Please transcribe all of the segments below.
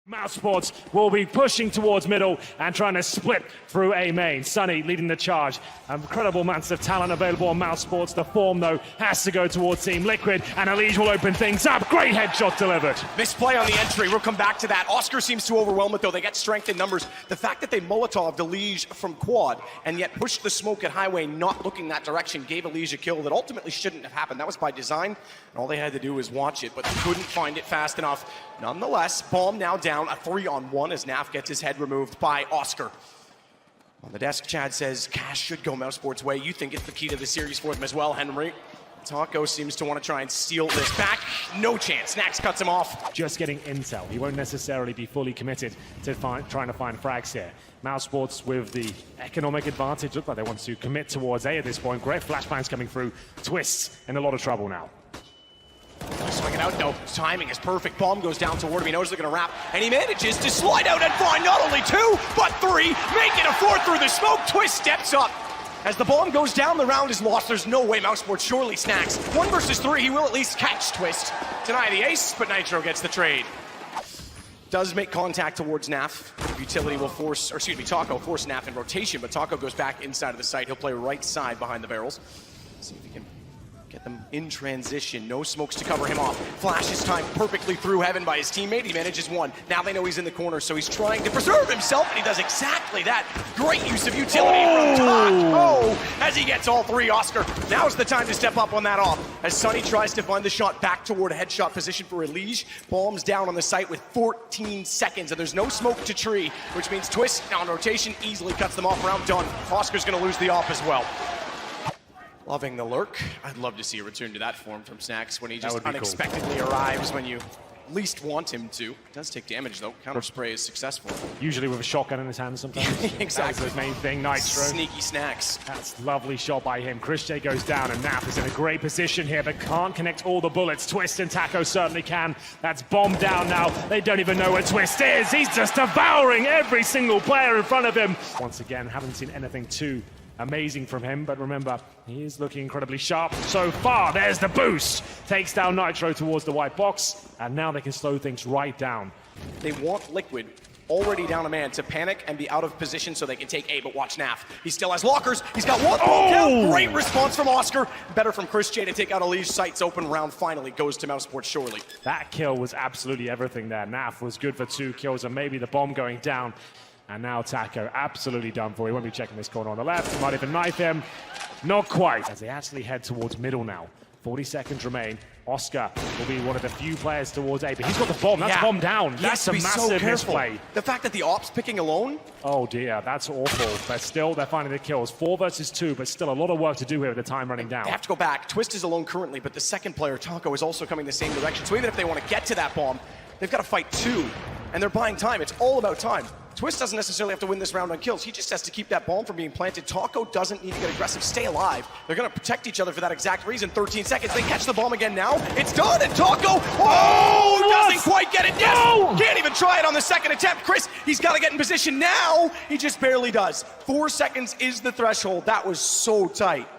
Mousesports will be pushing towards middle and trying to split through A main. Sunny leading the charge. Incredible amounts of talent available on Mousesports. The form, though, has to go towards Team Liquid, and Elige will open things up. Great headshot delivered. Misplay on the entry. We'll come back to that. Oscar seems to overwhelm it, though. They get strength in numbers. The fact that they Molotov'd Elige from quad and yet pushed the smoke at highway, not looking that direction, gave Elige a kill that ultimately shouldn't have happened. That was by design, and all they had to do was watch it, but they couldn't find it fast enough. Nonetheless, Bomb now down a 3-on-1 as Naf gets his head removed by Oscar. On the desk, Chad says Cash should go Mousesports' way. You think it's the key to the series for them as well, Henry. Taco seems to want to try and steal this back. No chance. Nax cuts him off. Just getting intel. He won't necessarily be fully committed to trying to find frags here. Mousesports with the economic advantage. Look like they want to commit towards A at this point. Great flashbangs coming through. Twists in a lot of trouble now. Swing it out, no. Timing is perfect. Bomb goes down toward him. He knows they're going to wrap, and he manages to slide out and find not only 2, but 3. Make it a 4 through the smoke. Twist steps up. As the bomb goes down, the round is lost. There's no way Mousesports surely snacks. 1 versus 3, he will at least catch Twist. Deny the ace, but Nitro gets the trade. Does make contact towards Naf. Utility will force, or excuse me, Taco force Naf in rotation, but Taco goes back inside of the site. He'll play right side behind the barrels. See if he can get them in transition. No smokes to cover him off. Flash is timed perfectly through heaven by his teammate. He manages 1. Now they know he's in the corner, so he's trying to preserve himself, and he does exactly that. Great use of utility from Taco as he gets all 3. Oscar, now's the time to step up on that off. As Sunny tries to find the shot back toward a headshot position for Elige. Bombs down on the site with 14 seconds, and there's no smoke to tree, which means Twist on rotation easily cuts them off. Round done. Oscar's going to lose the off as well. Loving the lurk. I'd love to see a return to that form from Snacks when he just unexpectedly arrives when you least want him to. Does take damage though. Counter spray is successful. Usually with a shotgun in his hand sometimes. Exactly. That's the main thing. Nitro. Sneaky Snacks. That's lovely shot by him. Chris J goes down, and Naf is in a great position here, but can't connect all the bullets. Twist and Taco certainly can. That's Bomb down now. They don't even know where Twist is. He's just devouring every single player in front of him. Once again, haven't seen anything too amazing from him, but remember, he is looking incredibly sharp so far. There's the boost. Takes down Nitro towards the white box, and now they can slow things right down. They want Liquid already down a man to panic and be out of position so they can take A, but watch Naf. He still has lockers. He's got 1 kill. Great response from Oscar. Better from Chris J to take out Elige. Sights open. Round finally goes to Mousesports surely. That kill was absolutely everything there. Naf was good for 2 kills, and maybe the bomb going down. And now Taco absolutely done for. He won't be checking this corner on the left. He might even knife him. Not quite, as they actually head towards middle now. 40 seconds remain. Oscar will be one of the few players towards A, but he's got the bomb. That's bomb down. That's a massive misplay. The fact that the ops picking alone. Oh dear, that's awful. But still, they're finding the kills. 4 versus 2, but still a lot of work to do here with the time running down. They have to go back. Twist is alone currently, but the second player, Taco, is also coming the same direction. So even if they want to get to that bomb, they've got to fight 2, and they're buying time. It's all about time. Twist doesn't necessarily have to win this round on kills. He just has to keep that bomb from being planted. Taco doesn't need to get aggressive. Stay alive. They're going to protect each other for that exact reason. 13 seconds. They catch the bomb again now. It's done, and Taco, doesn't quite get it. Yes! Can't even try it on the second attempt. Chris, he's got to get in position now. He just barely does. 4 seconds is the threshold. That was so tight.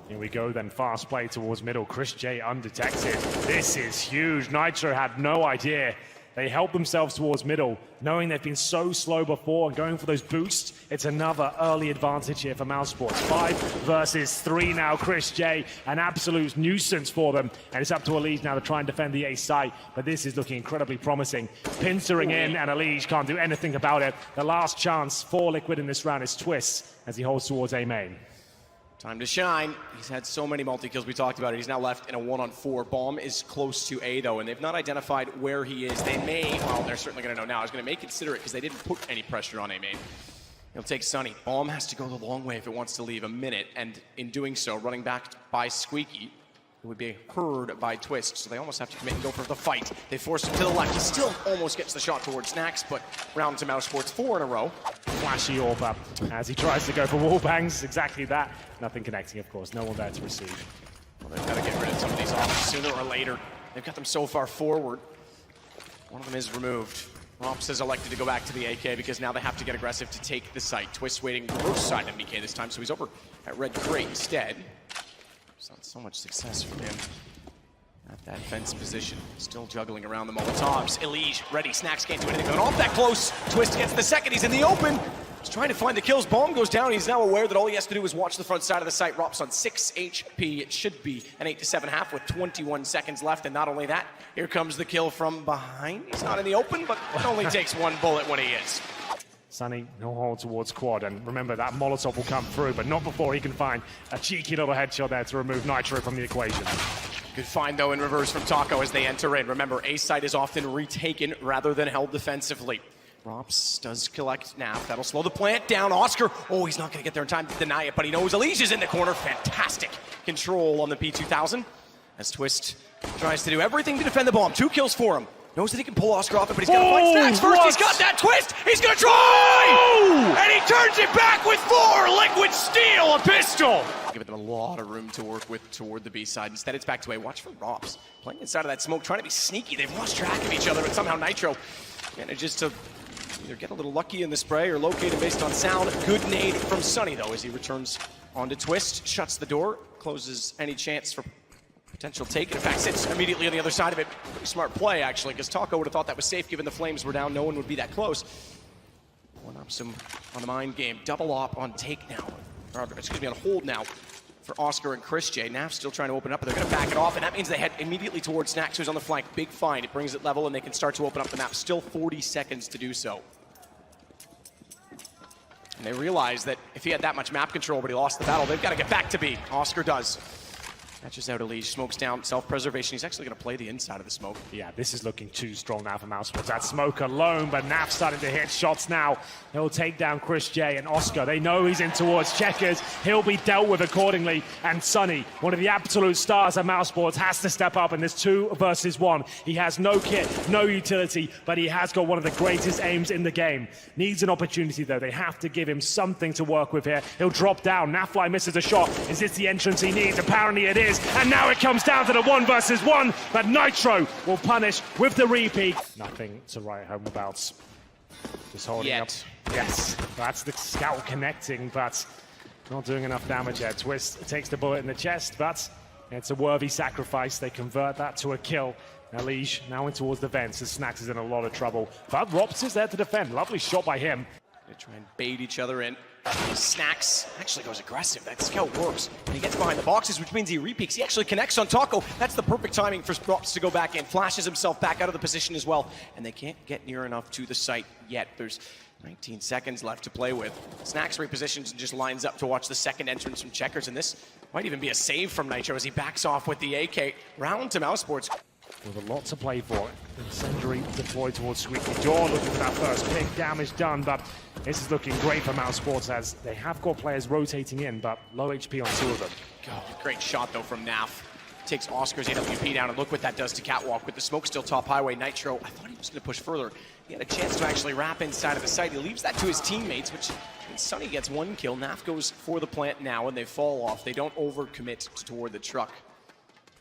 Here we go then, fast play towards middle. Chris J undetected. This is huge. Nitro had no idea. They help themselves towards middle, knowing they've been so slow before and going for those boosts. It's another early advantage here for Mousesports. 5 versus 3 now. Chris J, an absolute nuisance for them. And it's up to Elige now to try and defend the A site. But this is looking incredibly promising. Pincering in, and Elige can't do anything about it. The last chance for Liquid in this round is Twist as he holds towards A main. Time to shine. He's had so many multi-kills, we talked about it. He's now left in a 1-on-4. Bomb is close to A, though, and they've not identified where he is. They may, well, they're certainly going to know now. I was going to make consider it because they didn't put any pressure on A main. He'll take Sunny. Bomb has to go the long way if it wants to leave a minute, and in doing so, running back by Squeaky, it would be heard by Twist, so they almost have to commit and go for the fight. They force him to the left. He still almost gets the shot towards Snacks, but round to Mousesports 4 in a row. Flashy orb up as he tries to go for wall bangs. Exactly that. Nothing connecting, of course. No one there to receive. Well, they've got to get rid of some of these ops sooner or later. They've got them so far forward. One of them is removed. Ops has elected to go back to the AK because now they have to get aggressive to take the site. Twist waiting reverse side of MBK this time, so he's over at Red Crate instead. It's not so much success for him. At that fence position, still juggling around the Molotovs. Elige ready, Snacks can't do anything. Going off that close. Twist gets the second, he's in the open. He's trying to find the kills. Bomb goes down. He's now aware that all he has to do is watch the front side of the site. Rops on 6 HP. It should be an 8-7 half with 21 seconds left. And not only that, here comes the kill from behind. He's not in the open, but it only takes one bullet when he is. Sunny, no hold towards quad, and remember that Molotov will come through, but not before he can find a cheeky little headshot there to remove Nitro from the equation. Good find, though, in reverse from Taco as they enter in. Remember, A site is often retaken rather than held defensively. Rops does collect Naf. That'll slow the plant down. Oscar, oh, he's not going to get there in time to deny it, but he knows Elige is in the corner. Fantastic control on the P2000 as Twist tries to do everything to defend the bomb. 2 kills for him. Knows that he can pull Oscar off it, but he's got to find Snacks first. He's got that Twist. He's going to try! And he turns it back with 4 liquid steel, a pistol. Giving them a lot of room to work with toward the B side. Instead, it's back to A. Watch for Rops playing inside of that smoke, trying to be sneaky. They've lost track of each other, but somehow Nitro manages to either get a little lucky in the spray or locate him based on sound. Good nade from Sunny, though, as he returns onto Twist, shuts the door, closes any chance for potential take, and in fact sits immediately on the other side of it. Pretty smart play, actually, because Taco would have thought that was safe given the flames were down. No one would be that close. One up some on the mind game. Double op on take now. Or, excuse me, on hold now for Oscar and Chris J. Naf still trying to open up, but they're going to back it off, and that means they head immediately towards Snacks, who's on the flank. Big find. It brings it level, and they can start to open up the map. Still 40 seconds to do so. And they realize that if he had that much map control, but he lost the battle, they've got to get back to B. Oscar does. Catches out Elige, smokes down, self-preservation. He's actually going to play the inside of the smoke. Yeah, this is looking too strong now for Mousesports. That smoke alone, but Naf starting to hit shots now. He'll take down Chris J and Oscar. They know he's in towards checkers. He'll be dealt with accordingly. And Sunny, one of the absolute stars of Mousesports, has to step up in this 2 versus 1. He has no kit, no utility, but he has got one of the greatest aims in the game. Needs an opportunity, though. They have to give him something to work with here. He'll drop down. Nafly misses a shot. Is this the entrance he needs? Apparently it is. And now it comes down to the 1 versus 1, but Nitro will punish with the repeat. Nothing to write home about. Just holding up. Yes, that's the scout connecting, but not doing enough damage yet. Twist takes the bullet in the chest, but it's a worthy sacrifice. They convert that to a kill. Elige now in towards the vents, as Snacks is in a lot of trouble. But Rops is there to defend. Lovely shot by him. They try and bait each other in. Snacks actually goes aggressive. That scout works. And he gets behind the boxes, which means he repeaks. He actually connects on Taco. That's the perfect timing for Rops to go back in. Flashes himself back out of the position as well. And they can't get near enough to the site yet. There's 19 seconds left to play with. Snacks repositions and just lines up to watch the second entrance from Checkers. And this might even be a save from Nitro as he backs off with the AK. Round to Mousesports. With a lot to play for. Incendiary deployed towards Squeaky Jaw, looking for that first pick. Damage done, but this is looking great for Mousesports as they have got players rotating in, but low HP on 2 of them. God, great shot, though, from Naf. Takes Oscar's AWP down, and look what that does to Catwalk. With the smoke still top highway, Nitro, I thought he was going to push further. He had a chance to actually wrap inside of the site. He leaves that to his teammates, which means Sunny gets 1 kill. Naf goes for the plant now, and they fall off. They don't overcommit toward the truck.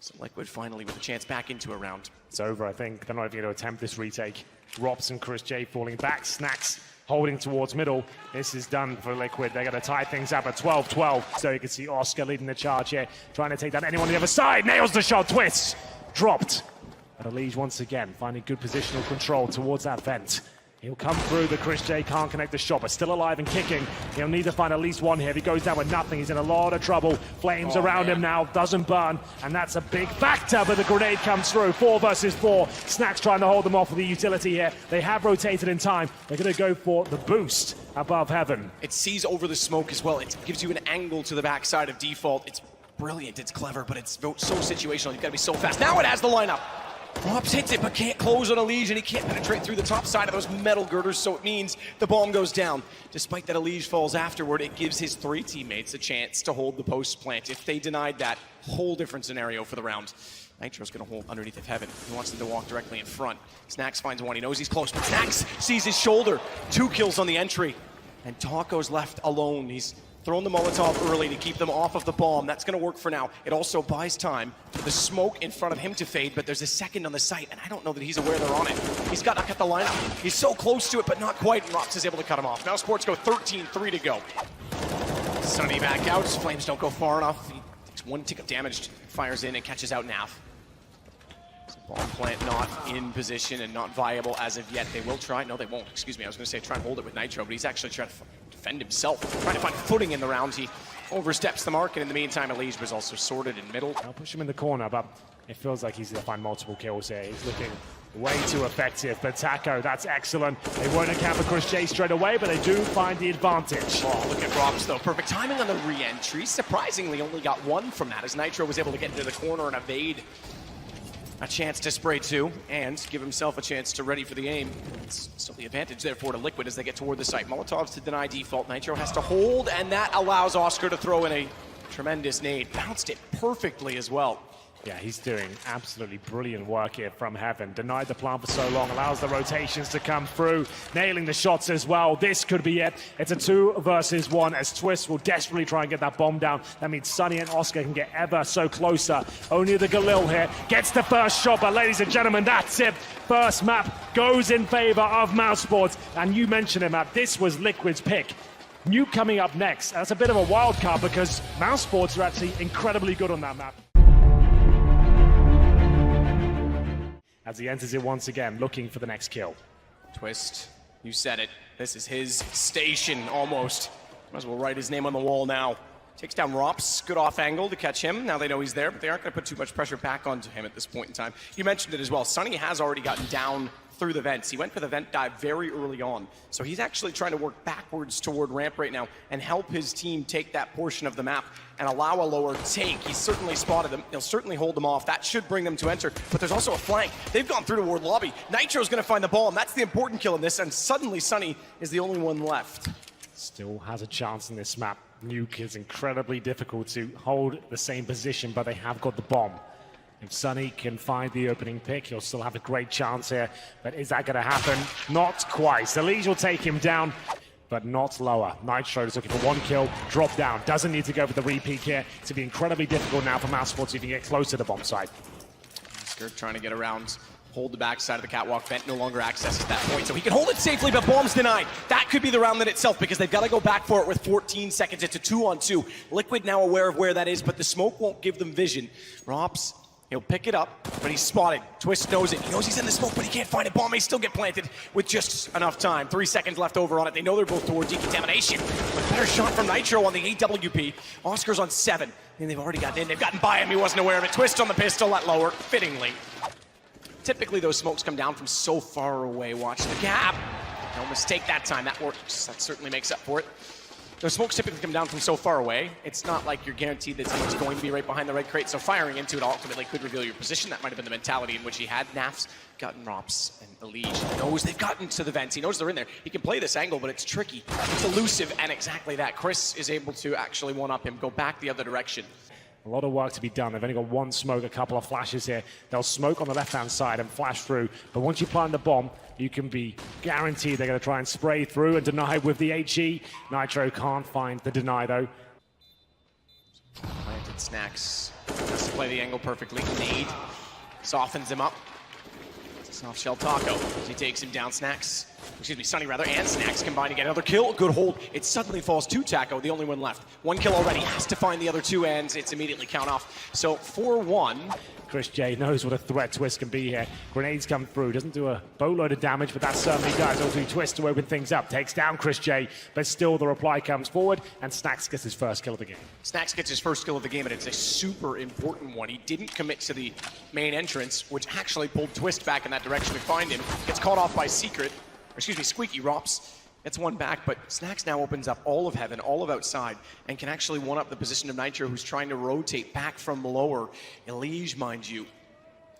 So Liquid finally with a chance back into a round. It's over, I think. They're not even going to attempt this retake. Rops and Chris J falling back. Snacks holding towards middle. This is done for Liquid. They're going to tie things up at 12-12. So you can see Oscar leading the charge here, trying to take down anyone on the other side. Nails the shot. Twist. Dropped. But Elige once again finding good positional control towards that vent. He'll come through, but Chris J can't connect the shot, but still alive and kicking. He'll need to find at least 1 here. If he goes down with nothing, he's in a lot of trouble. Flames around him now, doesn't burn, and that's a big factor, but the grenade comes through. 4 versus 4. Snacks trying to hold them off with the utility here. They have rotated in time. They're going to go for the boost above heaven. It sees over the smoke as well. It gives you an angle to the backside of default. It's brilliant, it's clever, but it's so situational. You've got to be so fast. Now it has the lineup. Rops hits it, but can't close on Elige, and he can't penetrate through the top side of those metal girders, so it means the bomb goes down. Despite that Elige falls afterward, it gives his 3 teammates a chance to hold the post plant. If they denied that, whole different scenario for the round. Nitro's gonna hold underneath of heaven. He wants them to walk directly in front. Snacks finds 1, he knows he's close, but Snacks sees his shoulder. 2 kills on the entry, and Taco's left alone. He's thrown the Molotov early to keep them off of the bomb. That's going to work for now. It also buys time for the smoke in front of him to fade, but there's a second on the site, and I don't know that he's aware they're on it. He's got to cut the lineup. He's so close to it, but not quite, and Rops is able to cut him off. Mousesports go 13-3 to go. Sunny back out. Flames don't go far enough. He takes 1 tick of damage, fires in, and catches out Naf. Bomb plant not in position and not viable as of yet. They will try. No, they won't. Excuse me. I was going to say try and hold it with Nitro, but he's actually trying to defend himself, trying to find footing in the round. He oversteps the mark, and in the meantime, Elige was also sorted in middle. I'll push him in the corner, but it feels like he's going to find multiple kills here. He's looking way too effective, but Taco, that's excellent. They won't encounter Chris J straight away, but they do find the advantage. Oh, look at Robs, though. Perfect timing on the re-entry. Surprisingly, only got one from that, as Nitro was able to get into the corner and evade a chance to spray two and give himself a chance to ready for the aim. It's still the advantage, therefore, to Liquid as they get toward the site. Molotovs to deny default. Nitro has to hold, and that allows Oscar to throw in a tremendous nade. Bounced it perfectly as well. Yeah, he's doing absolutely brilliant work here from heaven. Denied the plant for so long, allows the rotations to come through, nailing the shots as well. This could be it. It's a 2 versus 1 as Twist will desperately try and get that bomb down. That means Sunny and Oscar can get ever so closer. Only the Galil here gets the first shot, but ladies and gentlemen, that's it. First map goes in favor of Mousesports. And you mentioned it, Matt, this was Liquid's pick. New coming up next. That's a bit of a wild card because Mousesports are actually incredibly good on that map. As he enters it once again, looking for the next kill. Twist, you said it. This is his station, almost. Might as well write his name on the wall now. Takes down Rops, good off angle to catch him. Now they know he's there, but they aren't going to put too much pressure back onto him at this point in time. You mentioned it as well. Sunny has already gotten down through the vents. He went for the vent dive very early on. So he's actually trying to work backwards toward ramp right now and help his team take that portion of the map and allow a lower take. He's certainly spotted them. He'll certainly hold them off. That should bring them to enter. But there's also a flank. They've gone through toward lobby. Nitro's going to find the ball, and that's the important kill in this. And suddenly Sunny is the only one left. Still has a chance in this map. Nuke is incredibly difficult to hold the same position, but they have got the bomb. If Sunny can find the opening pick, he'll still have a great chance here. But is that going to happen? Not quite. Elige will take him down, but not lower. Nitro is looking for one kill, drop down. Doesn't need to go for the repeat here. It's going to be incredibly difficult now for Mousesports if he can get close to the bomb site. Oscar trying to get around, hold the backside of the catwalk. Vent no longer accesses that point, so he can hold it safely, but bomb's denied. That could be the round in itself because they've got to go back for it with 14 seconds. It's a 2-on-2. Liquid now aware of where that is, but the smoke won't give them vision. Rops, he'll pick it up, but he's spotted. Twist knows it. He knows he's in the smoke, but he can't find it. Bomb may still get planted with just enough time. 3 seconds left over on it. They know they're both towards decontamination. But better shot from Nitro on the AWP. Oscar's on 7, and they've already gotten in. They've gotten by him. He wasn't aware of it. Twist on the pistol at lower, fittingly. Typically, those smokes come down from so far away. Watch the gap. No mistake that time. That works. That certainly makes up for it. Those smokes typically come down from so far away. It's not like you're guaranteed that someone's going to be right behind the red crate, so firing into it ultimately could reveal your position. That might have been the mentality in which he had. Naf's gotten Rops and Elige. He knows they've gotten to the vents. He knows they're in there. He can play this angle, but it's tricky. It's elusive, and exactly that. Chris is able to actually one-up him, go back the other direction. A lot of work to be done. They've only got one smoke, a couple of flashes here. They'll smoke on the left-hand side and flash through. But once you plant the bomb, you can be guaranteed they're going to try and spray through and deny with the HE. Nitro can't find the deny, though. Planted Snacks. Has to play the angle perfectly. Nade softens him up. Soft shell Taco as he takes him down. Snacks. Excuse me, Sunny rather, and Snacks combine to get another kill. Good hold. It suddenly falls to Taco, the only one left. One kill already, has to find the other two, and it's immediately count off. So 4-1. Chris J knows what a threat Twist can be here. Grenades come through, doesn't do a boatload of damage, but that certainly does. Also Twist to open things up, takes down Chris J, but still the reply comes forward, and Snacks gets his first kill of the game. Snacks gets his first kill of the game, and it's a super important one. He didn't commit to the main entrance, which actually pulled Twist back in that direction to find him. Gets caught off by Secret. Excuse me, Squeaky. Rops gets one back, but Snacks now opens up all of heaven, all of outside, and can actually one-up the position of Nitro, who's trying to rotate back from lower. Elige, mind you,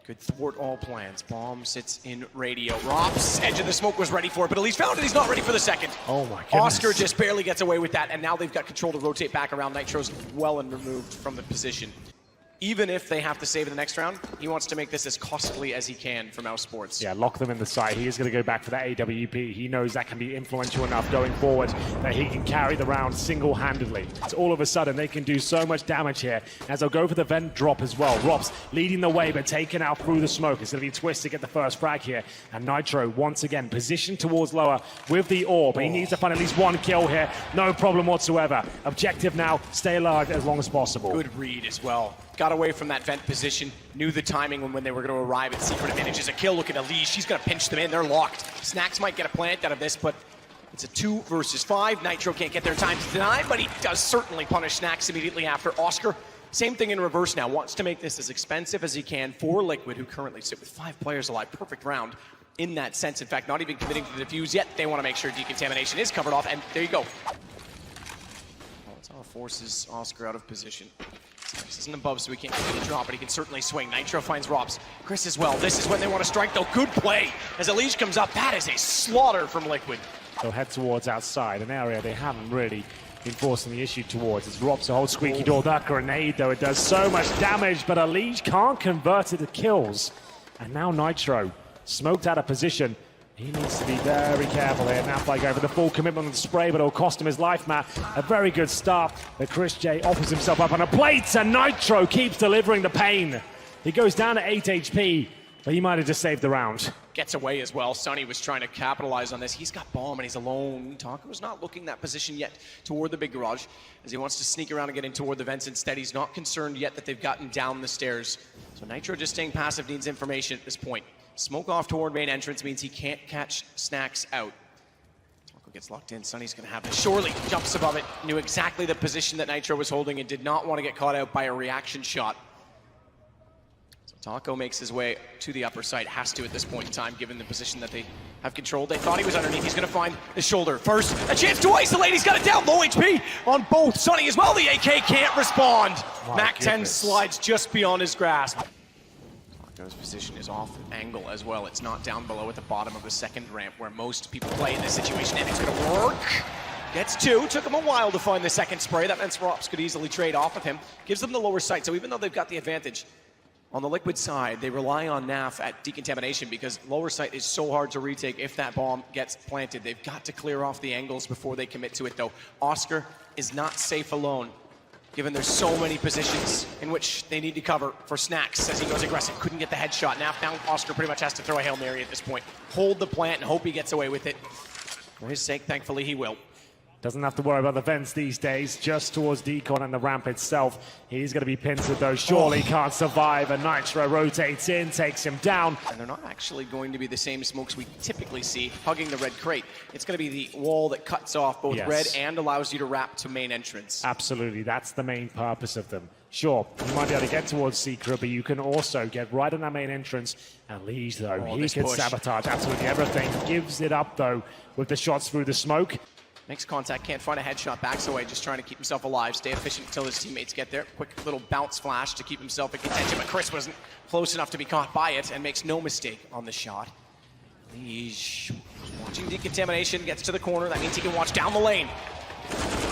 could thwart all plans. Bomb sits in radio. Rops, edge of the smoke, was ready for it, but Elige found it. He's not ready for the second. Oh my goodness. Oscar just barely gets away with that, and now they've got control to rotate back around. Nitro's well and removed from the position. Even if they have to save in the next round, he wants to make this as costly as he can for Mousesports. Yeah, lock them in the site. He is going to go back for that AWP. He knows that can be influential enough going forward that he can carry the round single-handedly. So all of a sudden, they can do so much damage here as they'll go for the vent drop as well. Rops leading the way, but taken out through the smoke. It's going to be Twist to get the first frag here. And Nitro, once again, positioned towards lower with the orb. But he needs to find at least one kill here. No problem whatsoever. Objective now, stay alive as long as possible. Good read as well. got away from that vent position, knew the timing when they were going to arrive at secret advantage. Is a kill. Look at Elise. She's going to pinch them in. They're locked. Snacks might get a plant out of this, but it's a 2 versus 5. Nitro can't get their time to deny, but he does certainly punish Snacks immediately after. Oscar, same thing in reverse now. Wants to make this as expensive as he can for Liquid, who currently sit with 5 players alive. Perfect round in that sense. In fact, not even committing to the defuse yet. They want to make sure decontamination is covered off, and there you go. Well, forces Oscar out of position. This isn't above, so he can't get the drop, but he can certainly swing. Nitro finds Rops. Chris as well. This is when they want to strike, though. Good play. As Elige comes up, that is a slaughter from Liquid. They'll head towards outside, an area they haven't really been forcing the issue towards. It's Rops a whole squeaky door. That grenade, though, it does so much damage, but Elige can't convert it to kills. And now Nitro, smoked out of position. He needs to be very careful here. Nafly going for the full commitment on the spray, but it'll cost him his life, Matt. A very good start, but Chris J offers himself up on a plate, and Nitro keeps delivering the pain. He goes down to 8 HP, but he might have just saved the round. Gets away as well. Sonny was trying to capitalize on this. He's got bomb and he's alone. Taco's not looking that position yet toward the big garage as he wants to sneak around and get in toward the vents instead. He's not concerned yet that they've gotten down the stairs. So Nitro just staying passive needs information at this point. Smoke off toward main entrance means he can't catch Snacks out. Taco gets locked in. Sonny's going to have this. Surely jumps above it. Knew exactly the position that Nitro was holding and did not want to get caught out by a reaction shot. So Taco makes his way to the upper side. Has to at this point in time, given the position that they have controlled. They thought he was underneath. He's going to find the shoulder. First, a chance to isolate. He's got it down. Low HP on both. Sonny as well. The AK can't respond. Mac 10 slides just beyond his grasp. His position is off angle as well. It's not down below at the bottom of the second ramp where most people play in this situation, and it's going to work. Gets 2. Took him a while to find the second spray. That meant Rops could easily trade off of him. Gives them the lower sight. So even though they've got the advantage on the Liquid side, they rely on Naf at decontamination because lower sight is so hard to retake if that bomb gets planted. They've got to clear off the angles before they commit to it, though. Oscar is not safe alone, given there's so many positions in which they need to cover for Snacks as he goes aggressive. Couldn't get the headshot. Now Oscar pretty much has to throw a Hail Mary at this point. Hold the plant and hope he gets away with it. For his sake, thankfully, he will. Doesn't have to worry about the vents these days, just towards Decon and the ramp itself. He's going to be pincered though, surely can't survive, and Nitro rotates in, takes him down. And they're not actually going to be the same smokes we typically see hugging the red crate. It's going to be the wall that cuts off both red and allows you to wrap to main entrance. Absolutely, that's the main purpose of them. Sure, you might be able to get towards Secret, but you can also get right on that main entrance. And Lige, though, he can sabotage absolutely everything. Gives it up, though, with the shots through the smoke. Makes contact, can't find a headshot, backs away, just trying to keep himself alive, stay efficient until his teammates get there. Quick little bounce flash to keep himself in contention, but Chris wasn't close enough to be caught by it and makes no mistake on the shot. Lige watching decontamination, gets to the corner, that means he can watch down the lane.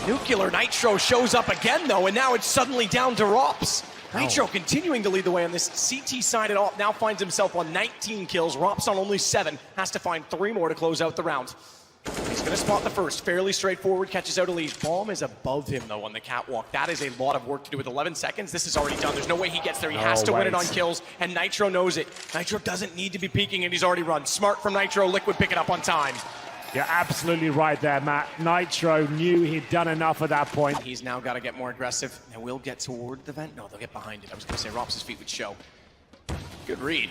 Nuclear Nitro shows up again though, and now it's suddenly down to Rops. Nitro continuing to lead the way on this CT side at all, now finds himself on 19 kills, Rops on only 7, has to find 3 more to close out the round. He's going to spot the first, fairly straightforward, catches out Elige. Bomb is above him, though, on the catwalk. That is a lot of work to do with 11 seconds. This is already done. There's no way he gets there. He has to win it on kills, and Nitro knows it. Nitro doesn't need to be peeking, and he's already run. Smart from Nitro. Liquid pick it up on time. You're absolutely right there, Matt. Nitro knew he'd done enough at that point. He's now got to get more aggressive, and will get toward the vent. No, they'll get behind it. I was going to say Rops' feet would show. Good read.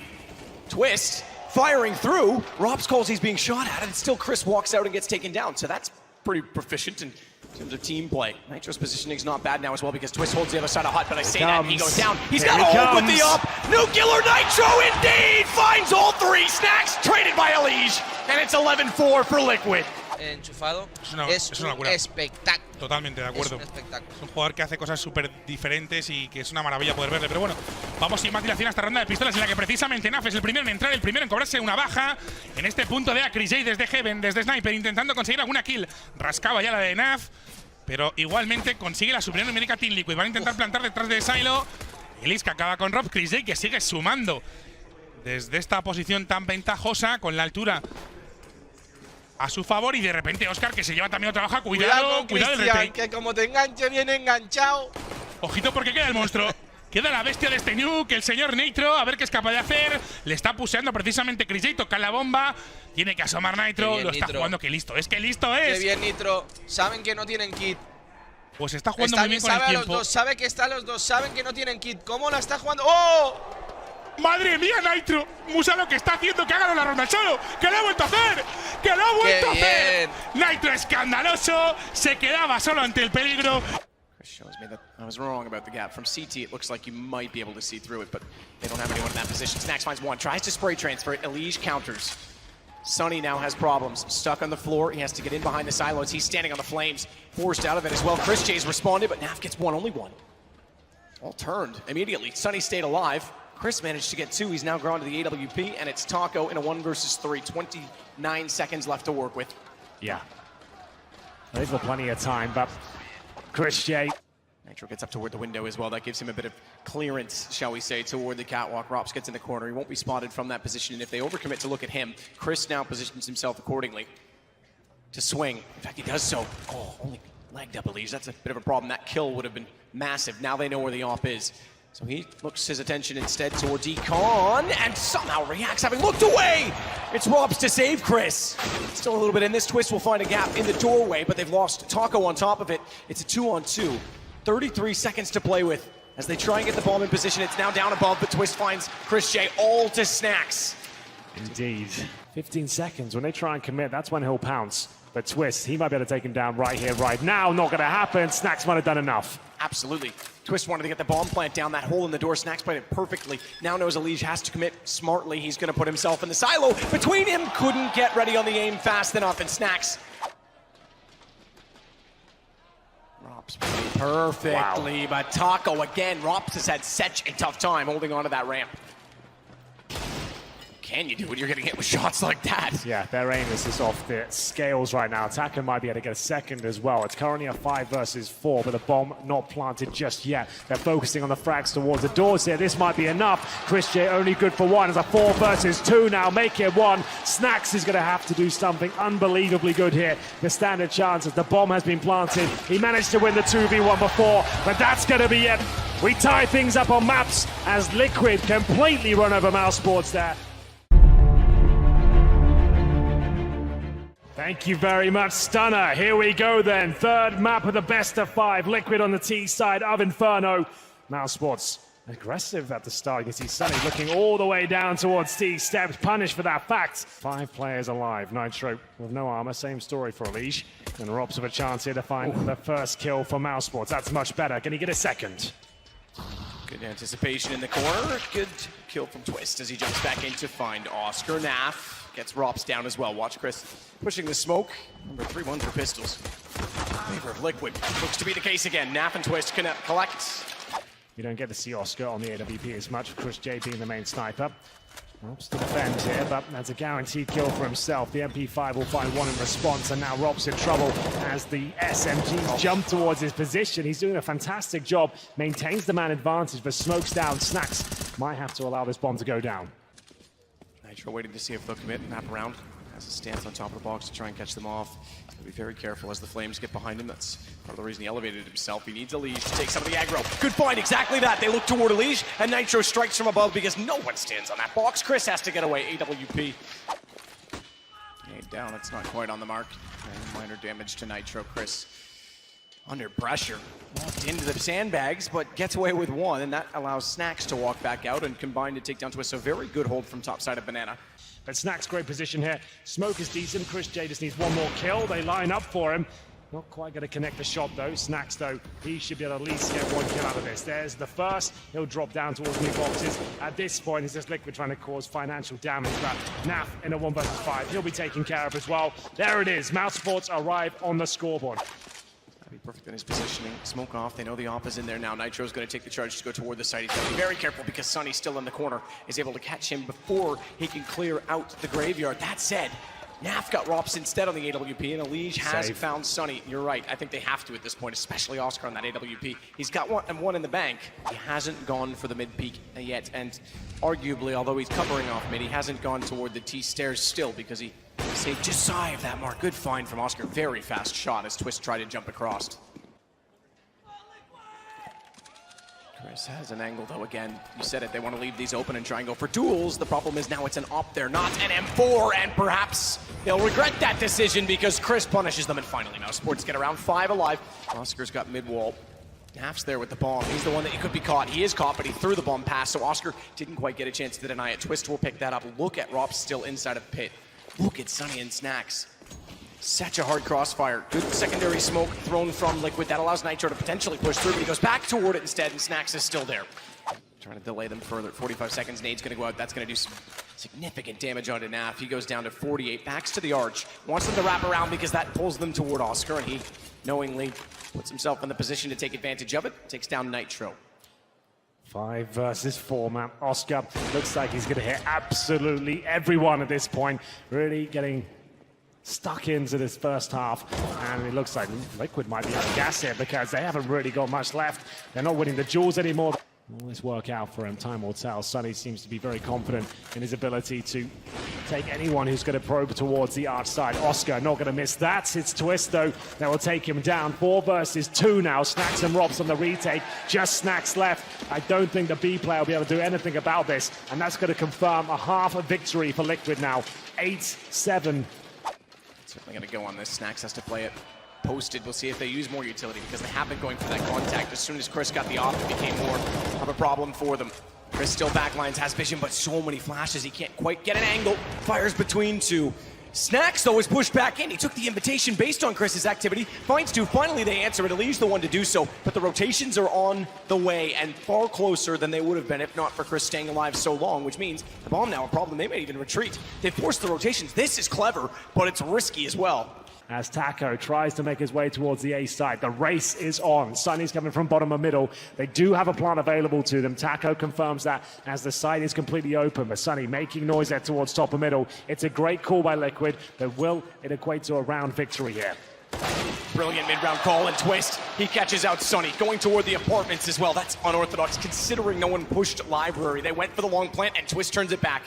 Twist. Firing through, Rops calls he's being shot at, and still Chris walks out and gets taken down. So that's pretty proficient in terms of team play. Nitro's positioning's not bad now as well because Twist holds the other side of Hut, but I say that and he goes down. He's got a hold with the up. Nuclear Nitro indeed finds all 3. Snacks traded by Elige, and it's 11-4 for Liquid. Enchufado. Es una locura. Espectáculo. Totalmente de acuerdo. Es un espectáculo. Es un jugador que hace cosas súper diferentes y que es una maravilla poder verle. Pero bueno, vamos sin más dilación a esta ronda de pistolas en la que precisamente Naf es el primero en entrar, el primero en cobrarse una baja. En este punto de Chris J desde Heaven, desde Sniper, intentando conseguir alguna kill. Rascaba ya la de Naf, pero igualmente consigue la superior numérica Team Liquid. Van a intentar plantar detrás de Silo. Elige que acaba con Rob. Chris J que sigue sumando desde esta posición tan ventajosa con la altura a su favor, y de repente Oscar que se lleva también otra baja. Cuidado el retake, que como te enganche viene enganchado. Ojito porque queda el monstruo. Queda la bestia de este nuke, el señor Nitro, a ver qué es capaz de hacer. Le está puseando precisamente Chris J, toca la bomba. Tiene que asomar Nitro, lo está jugando, que listo es, que listo es. Qué bien Nitro, saben que no tienen kit. Pues está jugando Está muy bien bien, con el sabe a los tiempo. dos, sabe que están los dos, saben que no tienen kit. ¿Cómo la está jugando? ¡Oh! ¡Madre mía, Nitro! Musa lo que está haciendo, que ha ganado la ronda solo. ¡Que lo ha vuelto a hacer! ¡Que lo ha vuelto a hacer! Nitro escandaloso. Se quedaba solo ante el peligro. Shows me that I was wrong about the gap. From CT, it looks like you might be able to see through it, but they don't have anyone in that position. Snax finds one, tries to spray transfer it. Elige counters. Sonny now has problems. Stuck on the floor. He has to get in behind the silos. He's standing on the flames. Forced out of it as well. Chris J's responded, but Naf gets one, only one. All turned immediately. Sonny stayed alive. Chris managed to get two. He's now gone to the AWP, and it's Taco in a 1 versus 3. 29 seconds left to work with. Yeah. They've got plenty of time, but Chris J. Nitro gets up toward the window as well. That gives him a bit of clearance, shall we say, toward the catwalk. Rops gets in the corner. He won't be spotted from that position, and if they overcommit to look at him, Chris now positions himself accordingly to swing. In fact, he does so. Oh, only legged up, Elige. That's a bit of a problem. That kill would have been massive. Now they know where the op is. So he looks his attention instead towards Econ and somehow reacts, having looked away. It's Robs to save Chris. Still a little bit in this. Twist will find a gap in the doorway, but they've lost Taco on top of it. It's a 2-on-2. 33 seconds to play with as they try and get the bomb in position. It's now down above, but Twist finds Chris J all to Snax. Indeed. 15 seconds. When they try and commit, that's when he'll pounce. But Twist, he might be able to take him down right here, right now. Not going to happen. Snax might have done enough. Absolutely. Twist wanted to get the bomb plant down that hole in the door. Snax played it perfectly. Now knows Elige has to commit smartly. He's going to put himself in the silo. Between him, couldn't get ready on the aim fast enough, and Snax. Rops played perfectly, but Taco again. Rops has had such a tough time holding on to that ramp. Can you do when you're getting hit with shots like that? Yeah, their aim is just off the scales right now. Attacker might be able to get a second as well. It's currently a 5 versus 4, but the bomb not planted just yet. They're focusing on the frags towards the doors here. This might be enough. Chris J only good for one. It's a 4 versus 2 now. Make it 1. Snax is going to have to do something unbelievably good here. The standard chances. The bomb has been planted. He managed to win the 2v1 before, but that's going to be it. We tie things up on maps as Liquid completely run over Mousesports there. Thank you very much, Stunner. Here we go then. Third map of the best of 5. Liquid on the T side of Inferno. Mousesports aggressive at the start. You can see Sunny looking all the way down towards T steps. Punished for that fact. 5 players alive. Nitro with no armor. Same story for Elige. And Robs with a chance here to find the first kill for Mousesports. That's much better. Can he get a second? Good anticipation in the corner. Good kill from Twist as he jumps back in to find Oscar. Naf gets Rops down as well. Watch Chris pushing the smoke. Number 3-1 for pistols. In favor of Liquid. Looks to be the case again. Naf and Twist can collect. You don't get to see Oscar on the AWP as much. Chris J being the main sniper. Robs to defend here, but that's a guaranteed kill for himself. The MP5 will find one in response, and now Rob's in trouble as the SMGs jump towards his position. He's doing a fantastic job, maintains the man advantage, but smokes down. Snax might have to allow this bomb to go down. Nitro waiting to see if they'll commit and wrap around. Has a stance on top of the box to try and catch them off. He'll be very careful as the flames get behind him. That's part of the reason he elevated himself. He needs Elige to take some of the aggro. Good find, exactly that. They look toward Elige, and Nitro strikes from above because no one stands on that box. Chris has to get away. AWP. Down, it's not quite on the mark. And minor damage to Nitro. Chris under pressure. Walked into the sandbags, but gets away with one, and that allows Snax to walk back out and combine to take down Twist. So very good hold from top side of Banana. But Snax, great position here. Smoke is decent. Chris J just needs one more kill. They line up for him. Not quite going to connect the shot, though. Snax, though, he should be able to at least get one kill out of this. There's the first. He'll drop down towards new boxes. At this point, it's just Liquid trying to cause financial damage. But Naf in a 1 versus 5. He'll be taken care of as well. There it is. Mousesports arrive on the scoreboard. That'd be perfect in his positioning. Smoke off. They know the op is in there now. Nitro's going to take the charge to go toward the site. He's got to be very careful because Sunny, still in the corner, is able to catch him before he can clear out the graveyard. That said, Naf got Rops instead on the AWP, and Elige has found Sunny. You're right. I think they have to at this point, especially Oscar on that AWP. He's got one in the bank. He hasn't gone for the mid-peak yet, and arguably, although he's covering off mid, he hasn't gone toward the T-stairs still because he stayed just shy of that mark. Good find from Oscar. Very fast shot as Twist tried to jump across. Chris has an angle though again. You said it, they want to leave these open and try and go for duels. The problem is now it's an op there, not an M4, and perhaps they'll regret that decision because Chris punishes them, and finally Mousesports get around 5 alive. Oscar's got mid-wall. Naf's there with the bomb. He's the one that he could be caught. He is caught, but he threw the bomb past, so Oscar didn't quite get a chance to deny it. Twist will pick that up. Look at Rops still inside of pit. Look at Sunny and Snacks. Such a hard crossfire. Good secondary smoke thrown from Liquid. That allows Nitro to potentially push through, but he goes back toward it instead, and Snacks is still there. Trying to delay them further. 45 seconds, Nade's gonna go out. That's gonna do some significant damage onto Naf. He goes down to 48, backs to the arch. Wants them to wrap around because that pulls them toward Oscar, and he knowingly puts himself in the position to take advantage of it. Takes down Nitro. 5 versus 4, man. Oscar looks like he's gonna hit absolutely everyone at this point. Really getting stuck into this first half, and it looks like Liquid might be out of gas here because they haven't really got much left. They're not winning the duels anymore. Will this work out for him? Time will tell. Sunny seems to be very confident in his ability to take anyone who's going to probe towards the arch side. Oscar not going to miss that. It's Twist, though, that will take him down. 4 versus 2 now. Snacks and Robs on the retake. Just Snacks left. I don't think the B player will be able to do anything about this, and that's going to confirm a half a victory for Liquid now. 8-7. Certainly going to go on this. Snacks has to play it posted. We'll see if they use more utility because they have been going for that contact. As soon as Chris got the off, it became more of a problem for them. Chris still backlines, has vision, but so many flashes, he can't quite get an angle. Fires between 2. Snacks, though, is pushed back in. He took the invitation based on Chris's activity. Finds 2. Finally, they answer it. Elie's the one to do so, but the rotations are on the way and far closer than they would have been if not for Chris staying alive so long, which means the bomb now a problem. They may even retreat. They forced the rotations. This is clever, but it's risky as well. As Taco tries to make his way towards the A side. The race is on. Sunny's coming from bottom of middle. They do have a plan available to them. Taco confirms that as the side is completely open, but Sunny making noise there towards top of middle. It's a great call by Liquid, but will it equate to a round victory here? Brilliant mid-round call and Twist. He catches out Sunny, going toward the apartments as well. That's unorthodox considering no one pushed Library. They went for the long plant and Twist turns it back.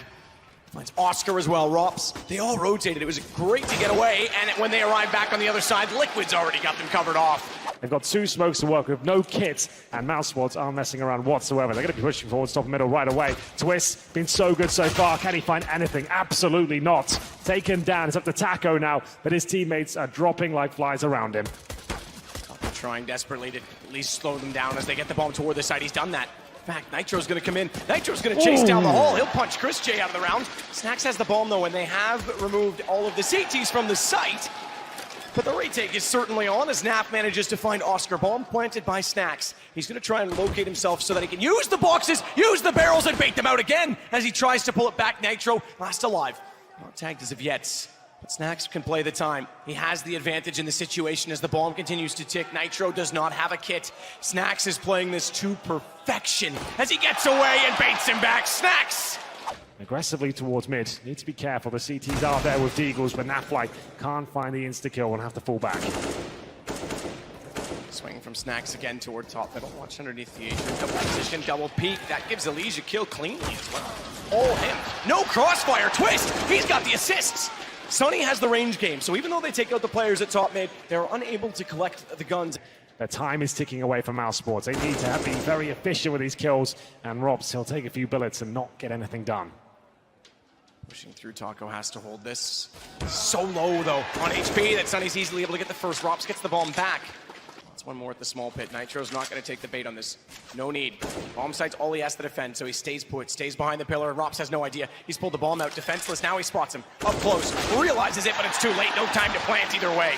Finds Oscar as well, Rops. They all rotated. It was great to get away, and when they arrive back on the other side, Liquid's already got them covered off. They've got 2 smokes to work with, no kits, and Mousesports aren't messing around whatsoever. They're going to be pushing forwards top middle right away. Twist, been so good so far. Can he find anything? Absolutely not. Taken down. It's up to Taco now, but his teammates are dropping like flies around him. Trying desperately to at least slow them down as they get the bomb toward the side. He's done that. In fact, Nitro's going to come in. Nitro's going to chase down the hall. He'll punch Chris J out of the round. Snacks has the bomb, though, and they have removed all of the CTs from the site. But the retake is certainly on as Naf manages to find Oscar. Bomb planted by Snacks. He's going to try and locate himself so that he can use the boxes, use the barrels, and bait them out again as he tries to pull it back. Nitro, last alive. Not tagged as of yet. But Snacks can play the time. He has the advantage in the situation as the bomb continues to tick. Nitro does not have a kit. Snacks is playing this to perfection as he gets away and baits him back. Snacks! Aggressively towards mid. Need to be careful. The CTs are there with Deagles, but Naflight can't find the insta-kill and have to fall back. Swinging from Snacks again toward top middle. Watch underneath the Adrian. Double position, double peek. That gives Elise a kill cleanly as well. All him. No crossfire. Twist! He's got the assists! Sunny has the range game, so even though they take out the players at top mid, they're unable to collect the guns. Their time is ticking away from Mousesports. They need to be very efficient with these kills, and Robs, he'll take a few bullets and not get anything done. Pushing through, Taco has to hold this. So low, though, on HP that Sunny's easily able to get the first. Robs gets the bomb back. That's one more at the small pit. Nitro's not going to take the bait on this. No need. Bomb site's all he has to defend, so he stays put, stays behind the pillar, and Rops has no idea. He's pulled the bomb out, defenseless. Now he spots him up close, realizes it, but it's too late. No time to plant either way.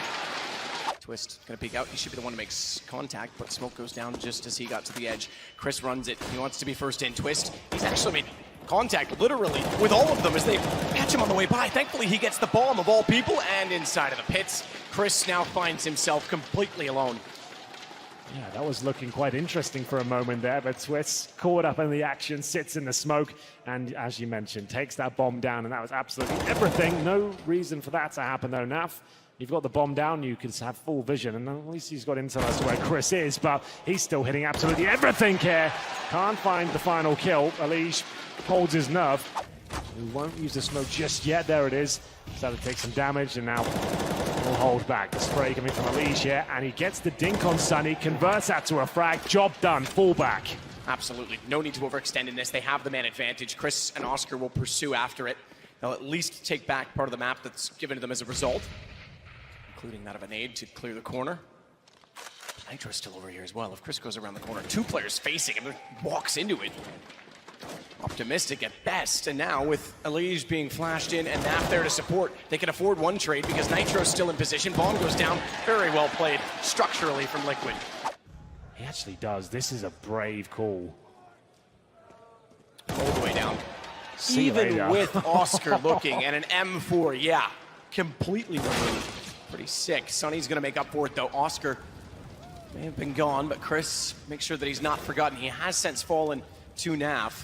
Twist gonna peek out. He should be the one to make contact, but smoke goes down just as he got to the edge. Chris runs it. He wants to be first in. Twist. He's actually made contact, literally, with all of them as they catch him on the way by. Thankfully, he gets the bomb of all people and inside of the pits. Chris now finds himself completely alone. Yeah, that was looking quite interesting for a moment there, but Twist caught up in the action, sits in the smoke, and as you mentioned, takes that bomb down, and that was absolutely everything. No reason for that to happen, though, Naf. You've got the bomb down, you can have full vision, and at least he's got intel as to where Chris is, but he's still hitting absolutely everything here. Can't find the final kill. Elise holds his nerve. He won't use the smoke just yet. There it is. Started to take some damage, and now will hold back. The spray coming from Elise here, and he gets the dink on Sunny, converts that to a frag. Job done. Fall back. Absolutely. No need to overextend in this. They have the man advantage. Chris and Oscar will pursue after it. They'll at least take back part of the map that's given to them as a result, including that of a nade to clear the corner. Nitro's still over here as well. If Chris goes around the corner, 2 players facing him, walks into it. Optimistic at best, and now with Elige being flashed in and Naf there to support, they can afford one trade because Nitro's still in position. Bomb goes down. Very well played structurally from Liquid. He actually does. This is a brave call. All the way down. See you Even later. with Oscar looking and an M4, yeah, completely removed. Pretty sick. Sonny's gonna make up for it though. Oscar may have been gone, but Chris makes sure that he's not forgotten. He has since fallen to Naf.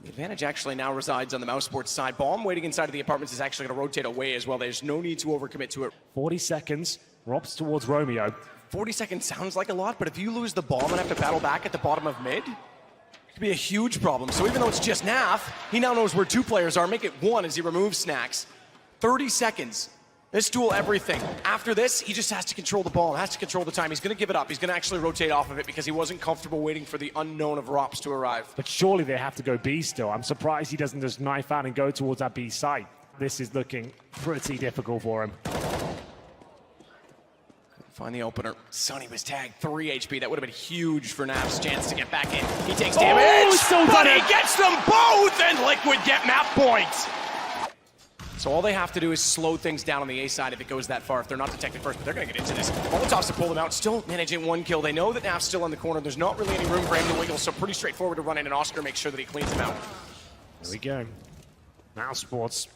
The advantage actually now resides on the Mousesports side. Bomb waiting inside of the apartments is actually gonna rotate away as well. There's no need to overcommit to it. 40 seconds. Rops towards Romeo. 40 seconds sounds like a lot, but if you lose the bomb and have to battle back at the bottom of mid, it could be a huge problem. So even though it's just Naf, he now knows where 2 players are. Make it 1 as he removes Snacks. 30 seconds. This duel, everything. After this, he just has to control the ball, has to control the time. He's gonna give it up. He's gonna actually rotate off of it because he wasn't comfortable waiting for the unknown of Rops to arrive. But surely they have to go B still. I'm surprised he doesn't just knife out and go towards that B site. This is looking pretty difficult for him. Find the opener. Sonny was tagged 3 HP. That would have been huge for Naf's chance to get back in. He takes damage, still but done he it. gets them both, and Liquid get map points. So all they have to do is slow things down on the A side if it goes that far, if they're not detected first, but they're gonna get into this. Molotovs to pull them out, still managing 1 kill. They know that Naf's still in the corner. There's not really any room for him to wiggle, so pretty straightforward to run in, and Oscar makes sure that he cleans them out. There we go. Mousesports.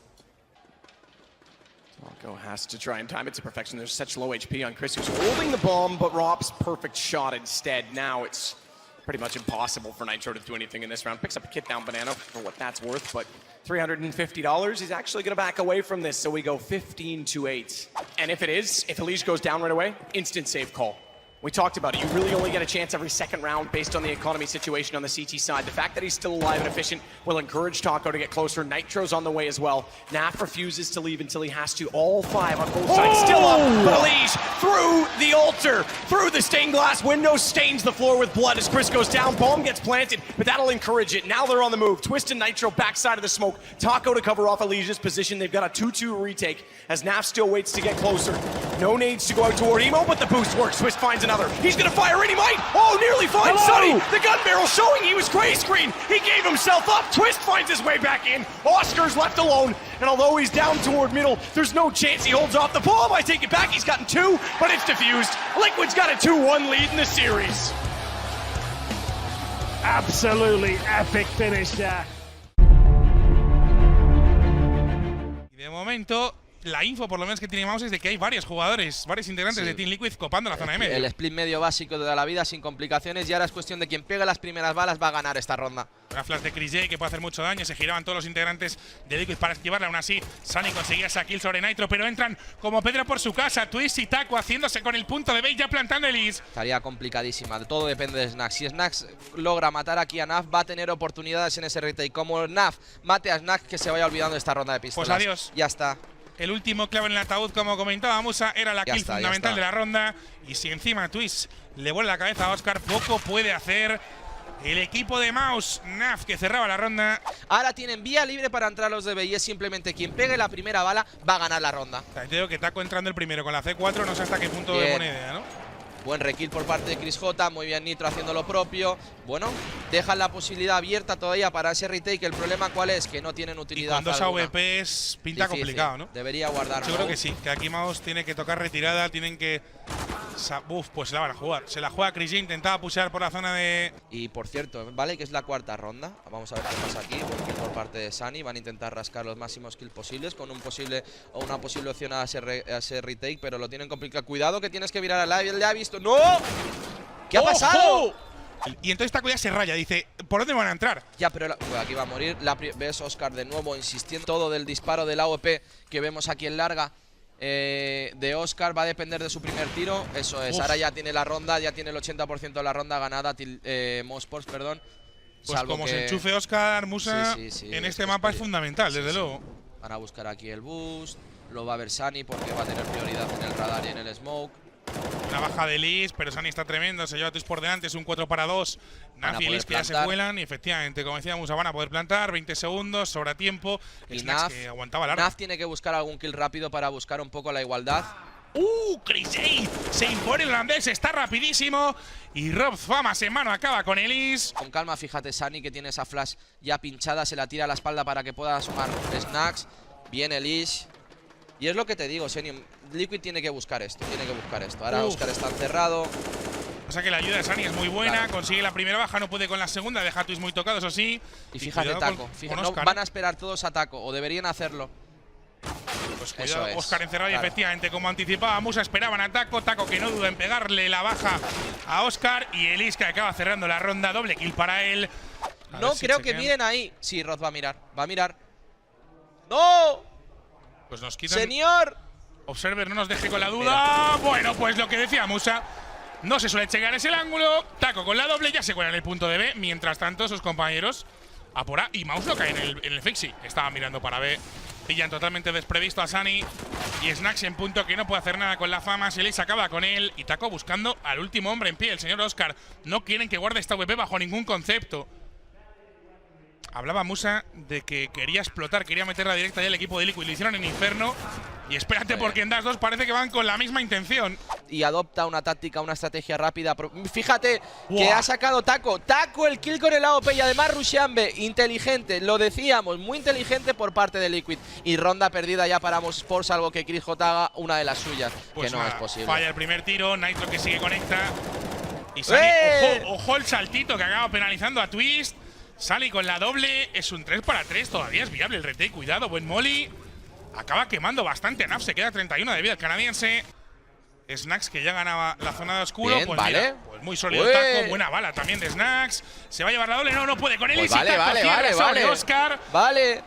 Go has to try and time it to perfection. There's such low HP on Chris, who's holding the bomb, but Rob's perfect shot instead. Now it's pretty much impossible for Nitro to do anything in this round. Picks up a kit down banana for what that's worth, but $350, he's actually gonna back away from this, so we go 15-8. And if Elige goes down right away, instant save call. We talked about it. You really only get a chance every second round based on the economy situation on the CT side. The fact that he's still alive and efficient will encourage Taco to get closer. Nitro's on the way as well. Naf refuses to leave until he has to. All 5 on both sides still up. But Elige through the altar, through the stained glass window, stains the floor with blood as Chris goes down. Bomb gets planted, but that'll encourage it. Now they're on the move. Twist and Nitro backside of the smoke. Taco to cover off Elige's position. They've got a 2-2 retake as Naf still waits to get closer. No nades to go out toward Emo, but the boost works. Twist finds another. He's gonna fire and he might! Oh, nearly finds Sonny! The gun barrel showing he was gray screen! He gave himself up! Twist finds his way back in! Oscar's left alone, and although he's down toward middle, there's no chance he holds off the bomb. I take it back, he's gotten 2, but it's diffused. Liquid's got a 2-1 lead in the series. Absolutely epic finish there. Y de momento, la info por lo menos que tiene Mouse es de que hay varios jugadores, varios integrantes de Team Liquid copando la zona de medio. El split medio básico de la vida sin complicaciones y ahora es cuestión de quien pegue las primeras balas va a ganar esta ronda. Una flash de Chris J que puede hacer mucho daño, se giraban todos los integrantes de Liquid para esquivarla, aún así Sunny conseguía esa kill sobre Nitro, pero entran como Pedro por su casa, Twist y Taco haciéndose con el punto de bait ya plantando el Is. Estaría complicadísima, todo depende de Snax. Si Snax logra matar aquí a Naf, va a tener oportunidades en ese retake. Como Naf mate a Snax, que se vaya olvidando de esta ronda de pistolas. Pues adiós. Ya está. El último clavo en el ataúd, como comentaba Musa, era la kill fundamental de la ronda. Y si encima Twist le vuelve la cabeza a Oscar, poco puede hacer el equipo de Mouse. Naf, que cerraba la ronda. Ahora tienen vía libre para entrar los de B y es simplemente quien pegue la primera bala va a ganar la ronda. O sea, te digo que Taco entrando el primero con la C4, no sé hasta qué punto de buena idea, ¿no? Buen rekill por parte de Chris J, muy bien Nitro haciendo lo propio. Bueno, dejan la posibilidad abierta todavía para ese retake. El problema ¿cuál es? Que no tienen utilidad. Y con 2 AWPs pinta complicado, ¿no? Debería guardar. Yo creo que sí, que aquí Mouse tiene que tocar retirada, tienen que… Uf, pues se la van a jugar. Se la juega Chris J, intentaba pushear por la zona de… Y por cierto, vale que es la cuarta ronda. Vamos a ver qué pasa aquí. Por parte de Sunny van a intentar rascar los máximos kills posibles con una posible opción a ese retake, pero lo tienen complicado. Cuidado que tienes que virar al live, le ha visto. ¡No! ¿Qué ha pasado? Y entonces Taco ya se raya, dice, ¿por dónde van a entrar? Ya, pero pues aquí va a morir. Ves Oscar de nuevo insistiendo todo del disparo del AWP que vemos aquí en larga. De Oscar va a depender de su primer tiro. Eso es, ahora ya tiene la ronda, ya tiene el 80% de la ronda ganada. Mousesports, perdón. Pues como se enchufe Oscar, Musa, en este mapa es fundamental, desde luego. Van a buscar aquí el boost. Lo va a ver Sunny porque va a tener prioridad en el radar y en el smoke. La baja de Liz, pero Sunny está tremendo, se lleva Twist por delante, es un 4 para 2. Naf y Liz que ya se vuelan y efectivamente, como decíamos, van a poder plantar, 20 segundos, sobra tiempo. Y Snacks que aguantaba largo. Naf tiene que buscar algún kill rápido para buscar un poco la igualdad. Crazy se impone el holandés, está rapidísimo. Y Rob Famas en mano acaba con Elise. Con calma, fíjate, Sunny que tiene esa flash ya pinchada, se la tira a la espalda para que pueda sumar Snacks. Viene Elise. Y es lo que te digo, Senior, Liquid tiene que buscar esto, Ahora Oscar está encerrado. O sea que la ayuda de Sunny es muy buena, Claro. Consigue la primera baja, no puede con la segunda, deja a Twist muy tocado, eso sí. Y fíjate, Taco, fíjate, no, van a esperar todos a Taco, o deberían hacerlo. Pues cuidado, Eso es, Oscar encerrado claro. y efectivamente, como anticipaba Musa, esperaban a Taco. Taco que no duda en pegarle la baja a Oscar. Y Elise que acaba cerrando la ronda, doble kill para él. No creo que miren ahí. Sí, Roth va a mirar, ¡No! Pues nos quitan. ¡Señor! Observer, no nos deje con la duda. Bueno, pues lo que decía Musa. No se suele checar ese ángulo. Taco con la doble, ya se cuela en el punto de B. Mientras tanto, sus compañeros a por A. Y Mouse lo cae en el Fixie. Estaba mirando para B. Pillan totalmente desprevisto a Sunny. Y Snacks en punto que no puede hacer nada con la fama. Se les acaba con él. Y Taco buscando al último hombre en pie, el señor Oscar. No quieren que guarde esta VP bajo ningún concepto. Hablaba Musa de que quería explotar, quería meterla directa ya al equipo de Liquid. Lo hicieron en Inferno. Y espérate, porque en Das 2 parece que van con la misma intención. Y adopta una táctica, una estrategia rápida. Fíjate que ha sacado Taco. Taco el kill con el AOP y además Rushambe. Inteligente, lo decíamos, muy inteligente por parte de Liquid. Y ronda perdida ya para Mousesports, algo que Chris J haga una de las suyas. Pues que no es posible. Falla el primer tiro, Nitro que sigue conecta. Y Sunny, ojo el saltito que acaba penalizando a Twist. Sally con la doble, es un 3 para 3, todavía es viable el retake, cuidado, buen molly. Acaba quemando bastante, Naf se queda 31 de vida el canadiense. Snacks que ya ganaba la zona de oscuro. Bien, pues vale. Mira, pues muy sólido el Taco, buena bala también de Snacks. Se va a llevar la doble, no puede con él. Pues y vale. Oscar. Vale.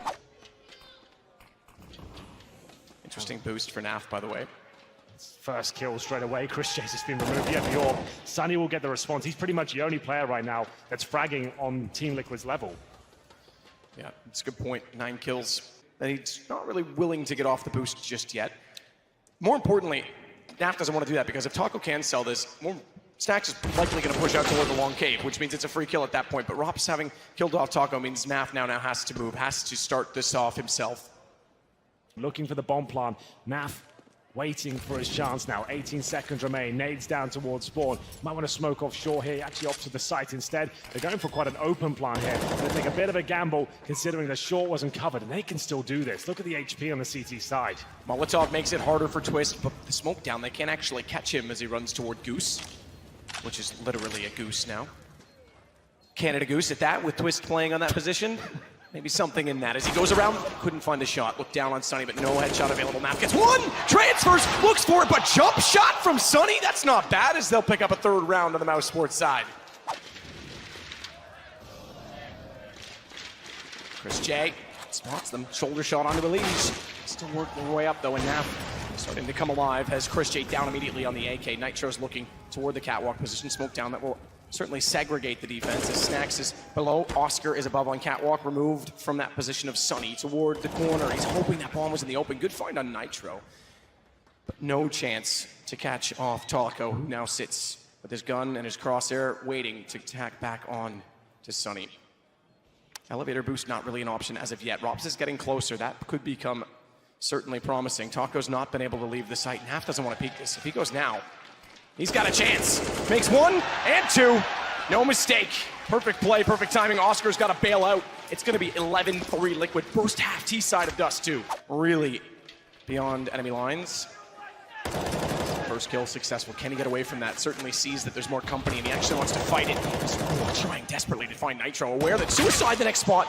Interesting boost for Naf, by the way. First kill straight away. Chris Chase has been removed. Yeah, the orb. Sunny will get the response. He's pretty much the only player right now that's fragging on Team Liquid's level. Yeah, it's a good point. 9 kills. And he's not really willing to get off the boost just yet. More importantly, Naf doesn't want to do that because if Taco can sell this, Snacks is likely going to push out toward the long cave, which means it's a free kill at that point. But Rops having killed off Taco means Naf now has to move, has to start this off himself. Looking for the bomb plant. Naf waiting for his chance now. 18 seconds remain. Nades down towards spawn. Might want to smoke offshore here. He actually opts for the site instead. They're going for quite an open plant here. They take a bit of a gamble considering the short wasn't covered, and they can still do this. Look at the HP on the CT side. Molotov makes it harder for Twist, but the smoke down, they can't actually catch him as he runs toward Goose, which is literally a goose now. Canada Goose at that, with Twist playing on that position. Maybe something in that. As he goes around, couldn't find a shot. Looked down on Sunny, but no headshot available. Naf gets one! Transfers, looks for it, but jump shot from Sunny? That's not bad, as they'll pick up a third round on the Mousesports side. Chris J spots them. Shoulder shot onto Elise. Still working their way up, though, and Naf starting to come alive. Has Chris J down immediately on the AK. Nitro's looking toward the catwalk position. Smoke down that will certainly segregate the defense as Snacks is below. Oscar is above on catwalk, removed from that position of Sunny toward the corner. He's hoping that bomb was in the open. Good find on Nitro. But no chance to catch off Taco, who now sits with his gun and his crosshair, waiting to tack back on to Sunny. Elevator boost not really an option as of yet. Rops is getting closer. That could become certainly promising. Taco's not been able to leave the site. Naf doesn't want to peek this. If he goes now, he's got a chance. Makes 1 and 2. No mistake. Perfect play, perfect timing. Oscar's got to bail out. It's going to be 11-3 Liquid. First half T side of Dust, too. Really beyond enemy lines. First kill successful. Can he get away from that? Certainly sees that there's more company and he actually wants to fight it. He's trying desperately to find Nitro. Aware that suicide the next spot.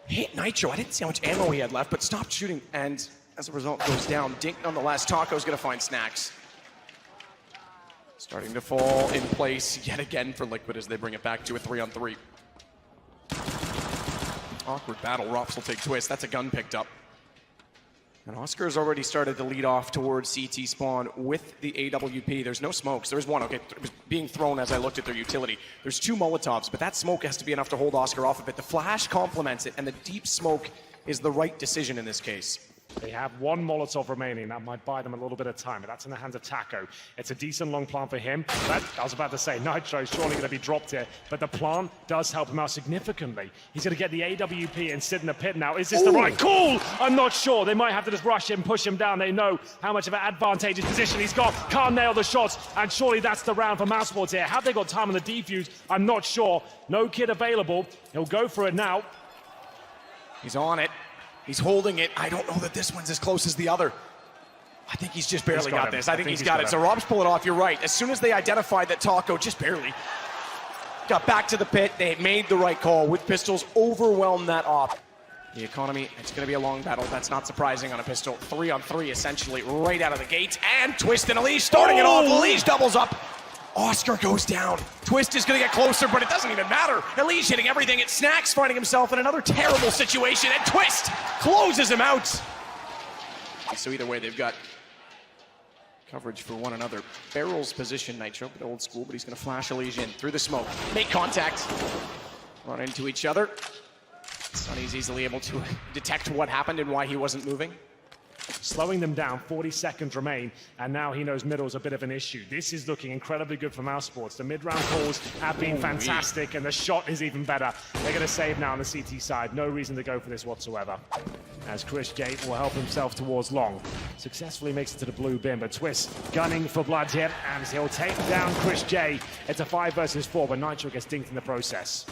Hit Nitro. I didn't see how much ammo he had left, but stopped shooting and as a result goes down. Dink nonetheless. Taco's going to find Snacks. Starting to fall in place yet again for Liquid as they bring it back to a 3-on-3. Awkward battle. Rops will take Twist. That's a gun picked up. And Oscar has already started to lead off towards CT spawn with the AWP. There's no smokes. There's one. Okay, it was being thrown as I looked at their utility. There's 2 Molotovs, but that smoke has to be enough to hold Oscar off of it. The flash complements it, and the deep smoke is the right decision in this case. They have one Molotov remaining. That might buy them a little bit of time, but that's in the hands of Taco. It's a decent long plant for him. But I was about to say, Nitro is surely going to be dropped here, but the plant does help him out significantly. He's going to get the AWP and sit in the pit now. Is this the right call? I'm not sure. They might have to just rush him, push him down. They know how much of an advantageous position he's got. Can't nail the shots, and surely that's the round for Mousesports here. Have they got time on the defuse? I'm not sure. No kid available. He'll go for it now. He's on it. He's holding it. I don't know that this one's as close as the other. I think he's just barely got this. I think he's got it. So Rob's pulling off. You're right. As soon as they identified that Taco just barely got back to the pit, they made the right call with pistols, overwhelmed that op. The economy, it's going to be a long battle. That's not surprising on a pistol. 3-on-3 essentially right out of the gate. And Twist and Elise starting it off. Elise doubles up. Oscar goes down. Twist is going to get closer, but it doesn't even matter. Elise hitting everything. It's Snacks finding himself in another terrible situation, and Twist closes him out. So either way, they've got coverage for one another. Barrel's position, Nitro, but old school, but he's going to flash Elise in through the smoke. Make contact. Run into each other. Sonny's easily able to detect what happened and why he wasn't moving. Slowing them down, 40 seconds remain, and now he knows middle's a bit of an issue. This is looking incredibly good for Mousesports. The mid-round calls have been fantastic, and the shot is even better. They're going to save now on the CT side. No reason to go for this whatsoever. As Chris J will help himself towards long. Successfully makes it to the blue bin, but Twist gunning for blood here, and he'll take down Chris J. It's a 5 versus 4, but Nitro gets dinked in the process.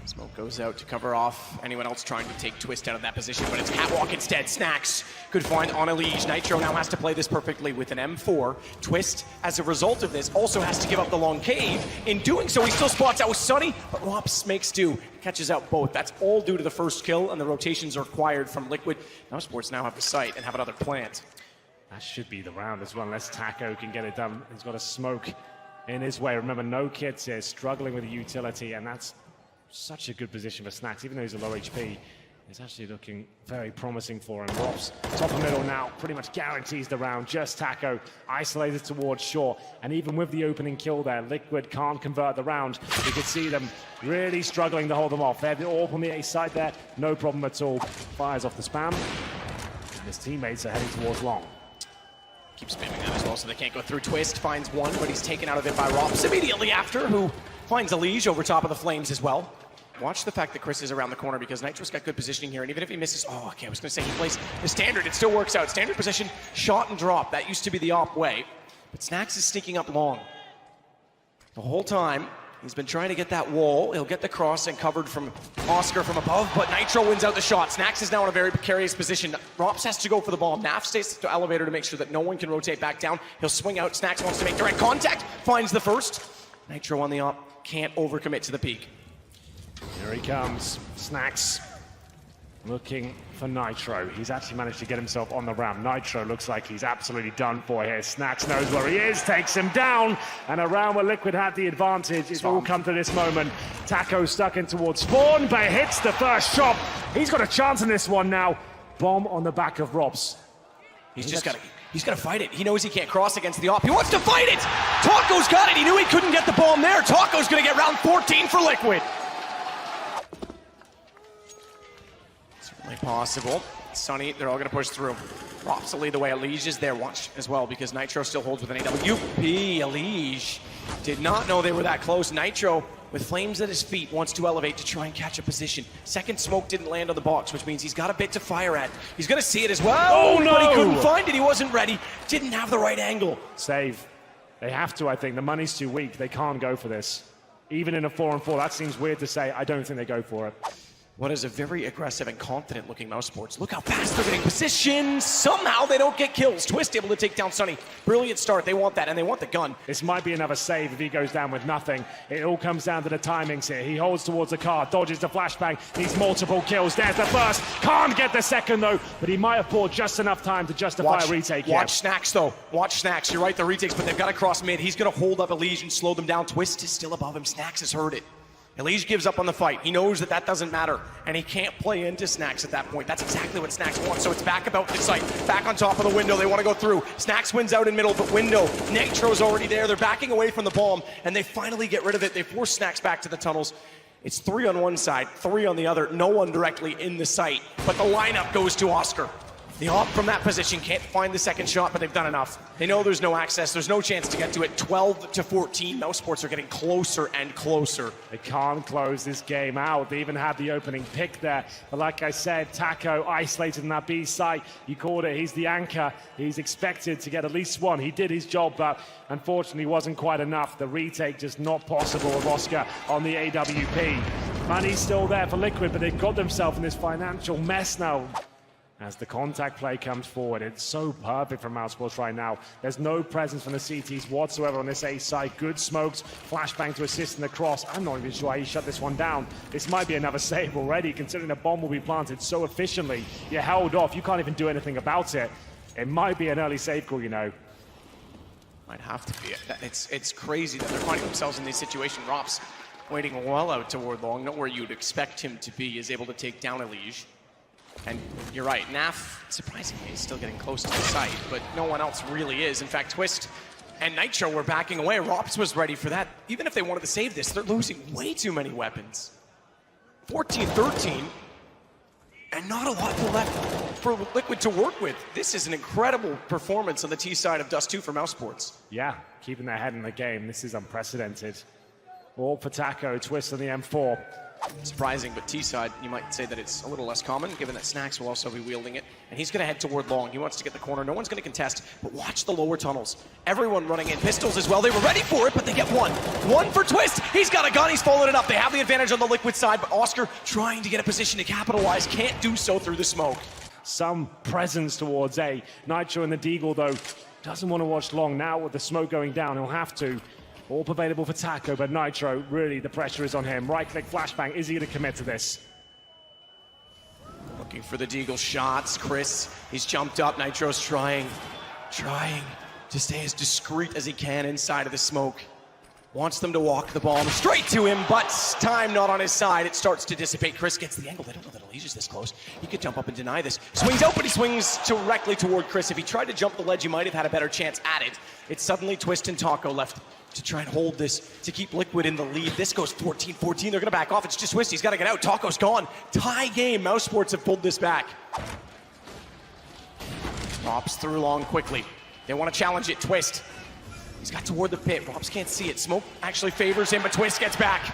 Smoke goes out to cover off anyone else trying to take Twist out of that position, but it's Catwalk instead. Snacks, good find on Elise. Nitro now has to play this perfectly with an M4. Twist, as a result of this, also has to give up the long cave. In doing so, he still spots out with Sonny, but Rops makes do. Catches out both. That's all due to the first kill, and the rotations are required from Liquid. Mousesports now have the site and have another plant. That should be the round as well, unless Taco can get it done. He's got a smoke in his way. Remember, no kids here, struggling with the utility, and that's such a good position for Snacks. Even though he's a low HP, it's actually looking very promising for him. Rops, top of middle now, pretty much guarantees the round. Just Taco, isolated towards shore. And even with the opening kill there, Liquid can't convert the round. You can see them really struggling to hold them off. They're all on the A side there, no problem at all. Fires off the spam. And his teammates are heading towards long. Keep spamming that as well so they can't go through. Twist finds one, but he's taken out of it by Rops immediately after, who finds Elise over top of the flames as well. Watch the fact that Chris is around the corner because Nitro's got good positioning here, and even if he misses, I was going to say he plays the standard, it still works out. Standard position, shot and drop. That used to be the op way, but Snacks is sneaking up long. The whole time, he's been trying to get that wall. He'll get the cross and covered from Oscar from above, but Nitro wins out the shot. Snacks is now in a very precarious position. Rops has to go for the bomb. Naf stays to elevator to make sure that no one can rotate back down. He'll swing out. Snacks wants to make direct contact, finds the first. Nitro on the op, can't overcommit to the peak. Here he comes. Snacks looking for Nitro. He's actually managed to get himself on the ramp. Nitro looks like he's absolutely done for here. Snacks knows where he is, takes him down, and a round where Liquid had the advantage. It's all come to this moment. Taco stuck in towards spawn, but hits the first shot. He's got a chance in this one now. Bomb on the back of Robs. He's got to fight it. He knows he can't cross against the op. He wants to fight it! Taco's got it. He knew he couldn't get the bomb there. Taco's going to get round 14 for Liquid. Possible. Sonny, they're all going to push through. Rops will lead the way. Elige is there. Watch as well because Nitro still holds with an AWP. Elige did not know they were that close. Nitro, with flames at his feet, wants to elevate to try and catch a position. Second smoke didn't land on the box, which means he's got a bit to fire at. He's going to see it as well. Oh, no! But he couldn't find it. He wasn't ready. Didn't have the right angle. Save. They have to, I think. The money's too weak. They can't go for this. Even in a 4-on-4, that seems weird to say. I don't think they go for it. What is a very aggressive and confident-looking Mousesports. Look how fast they're getting position. Somehow they don't get kills. Twist able to take down Sonny. Brilliant start. They want that, and they want the gun. This might be another save if he goes down with nothing. It all comes down to the timings here. He holds towards the car, dodges the flashbang, needs multiple kills. There's the first. Can't get the second, though, but he might have bought just enough time to justify a retake. Watch Snacks, though. Watch Snacks. You're right, the retakes, but they've got to cross mid. He's going to hold up Elige and slow them down. Twist is still above him. Snacks has heard it. Elige gives up on the fight. He knows that that doesn't matter, and he can't play into Snacks at that point. That's exactly what Snacks wants, so it's back about the site. Back on top of the window. They want to go through. Snacks wins out in middle, but window. Nitro's already there. They're backing away from the bomb, and they finally get rid of it. They force Snacks back to the tunnels. It's 3 on one side, 3 on the other, no one directly in the sight, but the lineup goes to Oscar. The op from that position can't find the second shot, but they've done enough. They know there's no access, there's no chance to get to it. 12-14, Mousesports are getting closer and closer. They can't close this game out. They even had the opening pick there. But like I said, Taco isolated in that B site. You called it, he's the anchor. He's expected to get at least one. He did his job, but unfortunately wasn't quite enough. The retake just not possible with Oscar on the AWP. Money's still there for Liquid, but they've got themselves in this financial mess now. As the contact play comes forward, it's so perfect from Mousesports right now. There's no presence from the CTs whatsoever on this A side. Good smokes, flashbang to assist in the cross. I'm not even sure how he shut this one down. This might be another save already, considering the bomb will be planted so efficiently. You're held off, you can't even do anything about it. It might be an early save call, you know. Might have to be. It's crazy that they're finding themselves in this situation. Rops waiting well out toward long, not where you'd expect him to be, is able to take down Elige. And you're right, Naf, surprisingly, is still getting close to the site, but no one else really is. In fact, Twist and Nitro were backing away. Rops was ready for that. Even if they wanted to save this, they're losing way too many weapons. 14-13, and not a lot left for Liquid to work with. This is an incredible performance on the T side of Dust 2 for Mousesports. Yeah, keeping their head in the game. This is unprecedented. All for Taco, Twist on the M4. Surprising, but T-side, you might say that it's a little less common, given that Snacks will also be wielding it. And he's going to head toward long. He wants to get the corner. No one's going to contest, but watch the lower tunnels. Everyone running in. Pistols as well. They were ready for it, but they get one. One for Twist. He's got a gun. He's followed it up. They have the advantage on the Liquid side, but Oscar trying to get a position to capitalize. Can't do so through the smoke. Some presence towards A. Nitro and the Deagle, though, doesn't want to watch long. Now with the smoke going down, he'll have to. All available for Taco, but Nitro, really, the pressure is on him. Right-click flashbang, is he going to commit to this? Looking for the Deagle shots. Chris, he's jumped up. Nitro's trying to stay as discreet as he can inside of the smoke. Wants them to walk the bomb straight to him, but time not on his side. It starts to dissipate. Chris gets the angle. They don't know that Elige's this close. He could jump up and deny this. Swings out, but he swings directly toward Chris. If he tried to jump the ledge, he might have had a better chance at it. It's suddenly Twist and Taco left to try and hold this, to keep Liquid in the lead. This goes 14-14. They're going to back off. It's just Twist. He's got to get out. Taco's gone. Tie game. Mousesports have pulled this back. Rops through long quickly. They want to challenge it. Twist. He's got toward the pit. Rops can't see it. Smoke actually favors him, but Twist gets back.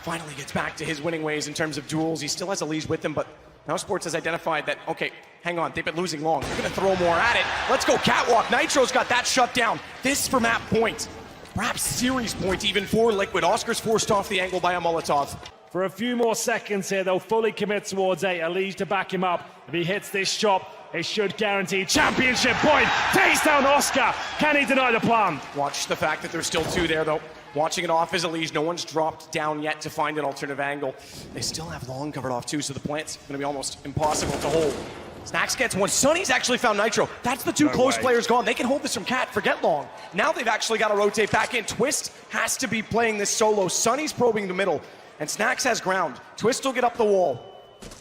Finally gets back to his winning ways in terms of duels. He still has Elige with him, but Mousesports has identified that, okay, hang on, they've been losing long. They're going to throw more at it. Let's go catwalk. Nitro's got that shut down. This for map point. Perhaps series point even for Liquid. Oscar's forced off the angle by a Molotov. For a few more seconds here, they'll fully commit towards A. Elige to back him up. If he hits this shot, it should guarantee championship point. Takes down Oscar. Can he deny the plant? Watch the fact that there's still two there, though. Watching it off is Elige. No one's dropped down yet to find an alternative angle. They still have long covered off, too, so the plant's going to be almost impossible to hold. Snacks gets one. Sonny's actually found Nitro. That's the two close players gone. They can hold this from Cat. Forget long. Now they've actually got to rotate back in. Twist has to be playing this solo. Sonny's probing the middle, and Snacks has ground. Twist will get up the wall.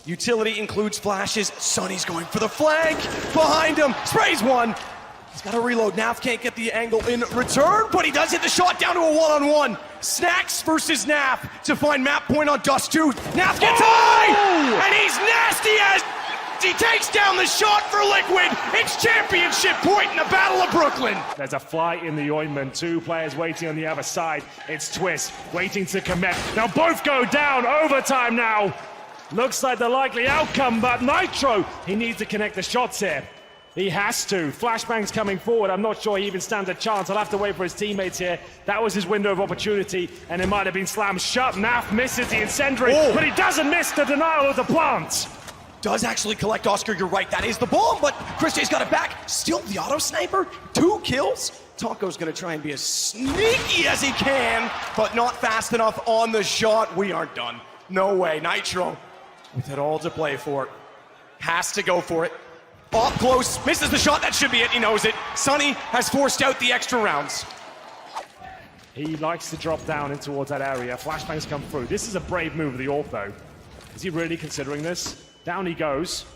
Utility includes flashes. Sonny's going for the flank. Behind him. Sprays one. He's got to reload. Naf can't get the angle in return, but he does hit the shot down to a one-on-one. Snacks versus Naf to find map point on Dust 2. Naf gets high, and he's nasty as he takes down the shot for Liquid. It's championship point in the Battle of Brooklyn. There's a fly in the ointment. Two players waiting on the other side. It's Twist waiting to commit. Now both go down. Overtime now. Looks like the likely outcome, but Nitro, he needs to connect the shots here. He has to. Flashbang's coming forward. I'm not sure he even stands a chance. I'll have to wait for his teammates here. That was his window of opportunity, and it might have been slammed shut. Naf misses the incendiary, but he doesn't miss the denial of the plant. Does actually collect Oscar, you're right. That is the bomb, but Chris J's got it back. Still the auto sniper. 2 kills. Taco's gonna try and be as sneaky as he can, but not fast enough on the shot. We aren't done. No way. Nitro, with it all to play for, has to go for it. Up close, misses the shot. That should be it. He knows it. Sonny has forced out the extra rounds. He likes to drop down in towards that area. Flashbangs come through. This is a brave move of the AWP, though. Is he really considering this? Down he goes.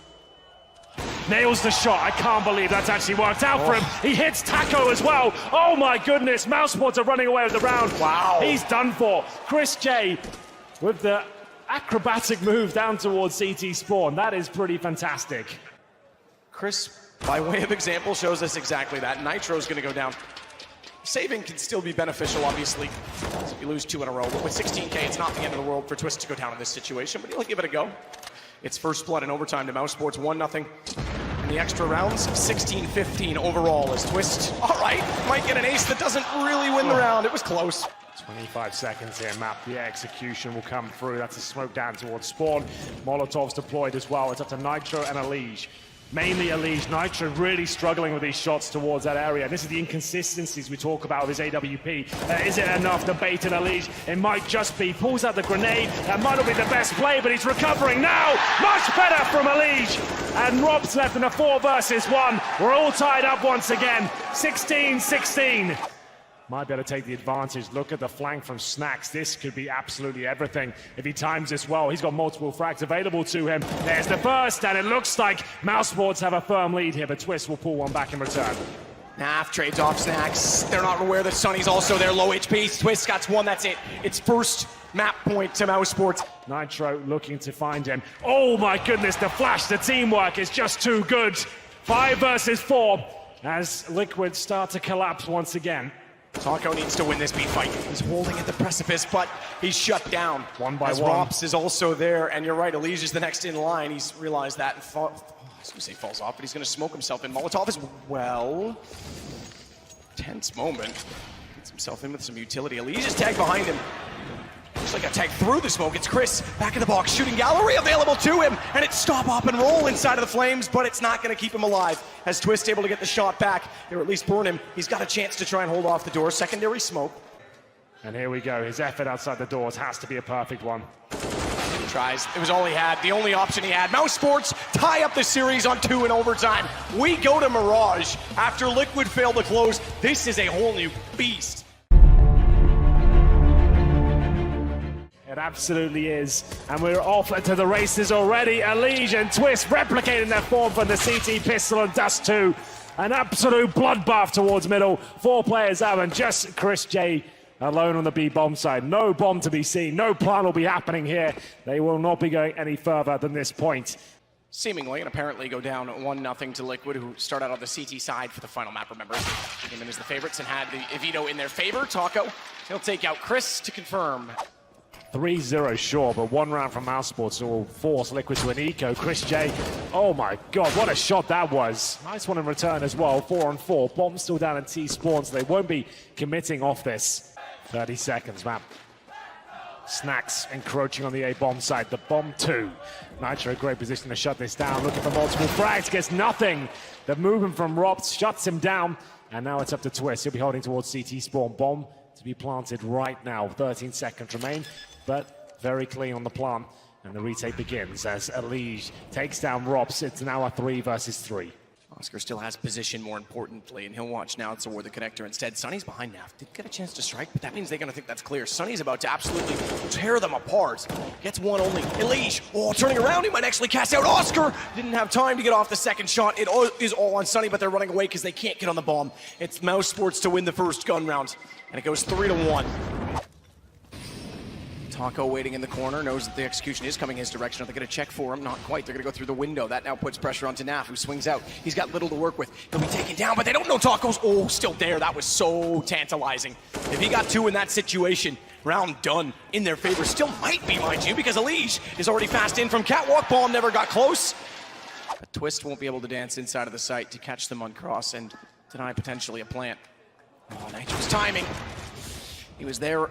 Nails the shot. I can't believe that's actually worked out for him. He hits Taco as well. Oh my goodness. Mousesports are running away with the round. Wow. He's done for. Chris J with the acrobatic move down towards CT Spawn. That is pretty fantastic. Chris, by way of example, shows us exactly that. Nitro's going to go down. Saving can still be beneficial, obviously, if you lose 2 in a row. But with 16K, it's not the end of the world for Twist to go down in this situation, but he'll give it a go. It's first blood in overtime to Mousesports, 1-0. In the extra rounds, 16-15 overall as Twist, all right, might get an ace that doesn't really win the round. It was close. 25 seconds here, Map. The execution will come through. That's a smoke down towards Spawn. Molotov's deployed as well. It's up to Nitro and Elige. Mainly Elige. Nitro really struggling with these shots towards that area. And this is the inconsistencies we talk about with his AWP. Is it enough to bait an Elige? It might just be. Pulls out the grenade. That might not be the best play, but he's recovering now. Much better from Elige. And Rob's left in a 4 versus 1. We're all tied up once again. 16-16. Might be able to take the advantage. Look at the flank from Snacks. This could be absolutely everything. If he times this well, he's got multiple frags available to him. There's the first, and it looks like Mousesports have a firm lead here, but Twist will pull one back in return. Naf trades off Snacks. They're not aware that Sunny's also there, low HP. Twist got 1, that's it. It's first map point to Mousesports. Nitro looking to find him. Oh my goodness, the flash, the teamwork is just too good. 5 versus 4 as Liquid start to collapse once again. Taco needs to win this beat fight. He's holding at the precipice, but he's shut down. 1 by 1. Rops is also there, and you're right, Elige is the next in line. He's realized that and I was gonna say falls off, but he's gonna smoke himself in. Molotov as well. Tense moment. Gets himself in with some utility. Elige is tagged behind him. Looks like a tag through the smoke. It's Chris back in the box, shooting gallery available to him, and it's stop, up, and roll inside of the flames, but it's not going to keep him alive. As Twist able to get the shot back, or at least burn him, he's got a chance to try and hold off the door. Secondary smoke. And here we go. His effort outside the doors has to be a perfect one. He tries. It was all he had, the only option he had. Mousesports tie up the series on 2 in overtime. We go to Mirage after Liquid failed to close. This is a whole new beast. It absolutely is. And we're off to the races already. Elige and Twist replicating their form from the CT pistol and Dust 2. An absolute bloodbath towards middle. 4 players out and just Chris J alone on the B bomb side. No bomb to be seen. No plan will be happening here. They will not be going any further than this point. Seemingly, and apparently go down 1-0 to Liquid, who start out on the CT side for the final map, remember. Came in as the favorites and had the Evito in their favor. Taco, he'll take out Chris to confirm. 3-0 sure, but 1 round from Mousesports will force Liquid to an eco. Chris J, oh my god, what a shot that was. Nice one in return as well, 4-on-4. Bomb still down in T-spawn, so they won't be committing off this. 30 seconds, Map. Snacks encroaching on the A bomb side, the bomb 2. Nitro, great position to shut this down, looking for multiple frags, gets nothing. The movement from Robs shuts him down, and now it's up to Twist. He'll be holding towards CT spawn. Bomb to be planted right now, 13 seconds remain, but very clean on the plant. And the retake begins as Elige takes down Robs. It's now a 3 versus 3. Oscar still has position, more importantly, and he'll watch now toward the connector instead. Sunny's behind Naf. Didn't get a chance to strike, but that means they're going to think that's clear. Sunny's about to absolutely tear them apart. Gets one only. Elige, oh, turning around, he might actually cast out Oscar. Didn't have time to get off the second shot. It is all on Sunny, but they're running away because they can't get on the bomb. It's Mousesports to win the first gun round, and it goes 3-1. Taco waiting in the corner, knows that the execution is coming his direction. Are they going to check for him? Not quite. They're going to go through the window. That now puts pressure onto Naf, who swings out. He's got little to work with. He'll be taken down, but they don't know Taco's, oh, still there. That was so tantalizing. If he got 2 in that situation, round done in their favor. Still might be, mind you, because Elige is already fast in from catwalk. Bomb never got close. But Twist won't be able to dance inside of the site to catch them on cross and deny potentially a plant. Oh, Nitro's timing. He was there.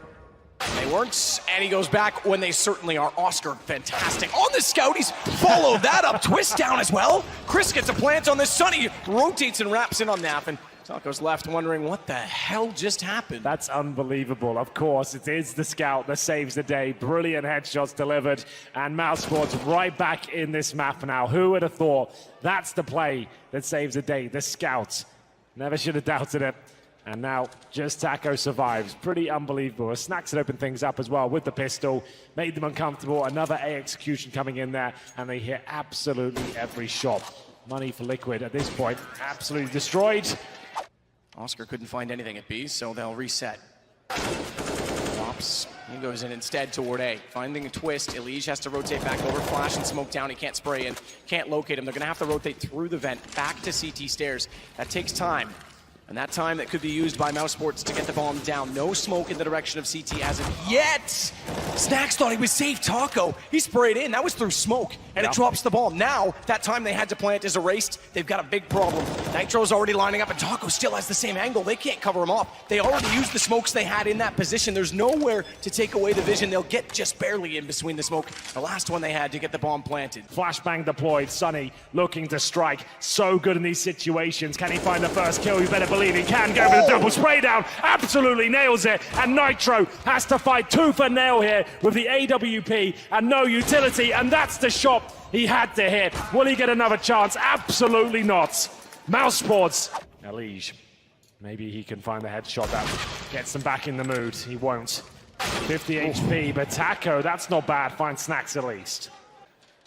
They weren't, and he goes back when they certainly are. Oscar, fantastic. On the scout, he's followed that up. Twist down as well. Chris gets a plant on this. Sunny rotates and wraps in on Naf, and Taco's left wondering what the hell just happened. That's unbelievable. Of course, it is the scout that saves the day. Brilliant headshots delivered, and Mousesports right back in this map now. Who would have thought that's the play that saves the day? The scout. Never should have doubted it. And now just Taco survives. Pretty unbelievable. Snacks had opened things up as well with the pistol, made them uncomfortable. Another A execution coming in there, and they hit absolutely every shot. Money for Liquid at this point, absolutely destroyed. Oscar couldn't find anything at B, so they'll reset. drops. He goes in instead toward A. Finding a twist, Elige has to rotate back over, flash and smoke down. He can't spray in, can't locate him. They're gonna have to rotate through the vent, back to CT stairs. That takes time. And that time that could be used by Mousesports to get the bomb down. No smoke in the direction of CT as of yet. Snacks thought he was safe. Taco, he sprayed in. That was through smoke, and it drops the bomb. Now, that time they had to plant is erased. They've got a big problem. Nitro's already lining up, and Taco still has the same angle. They can't cover him off. They already used the smokes they had in that position. There's nowhere to take away the vision. They'll get just barely in between the smoke. The last one they had to get the bomb planted. Flashbang deployed. Sunny looking to strike. So good in these situations. Can he find the first kill? You better believe he can. Go for the double spray down. Absolutely nails it. And Nitro has to fight tooth and nail here with the AWP and no utility. And that's the shot he had to hit. Will he get another chance? Absolutely not. Mousesports. Elige. Maybe he can find the headshot that gets them back in the mood. He won't. 50 HP, but Taco, that's not bad. Find Snacks at least.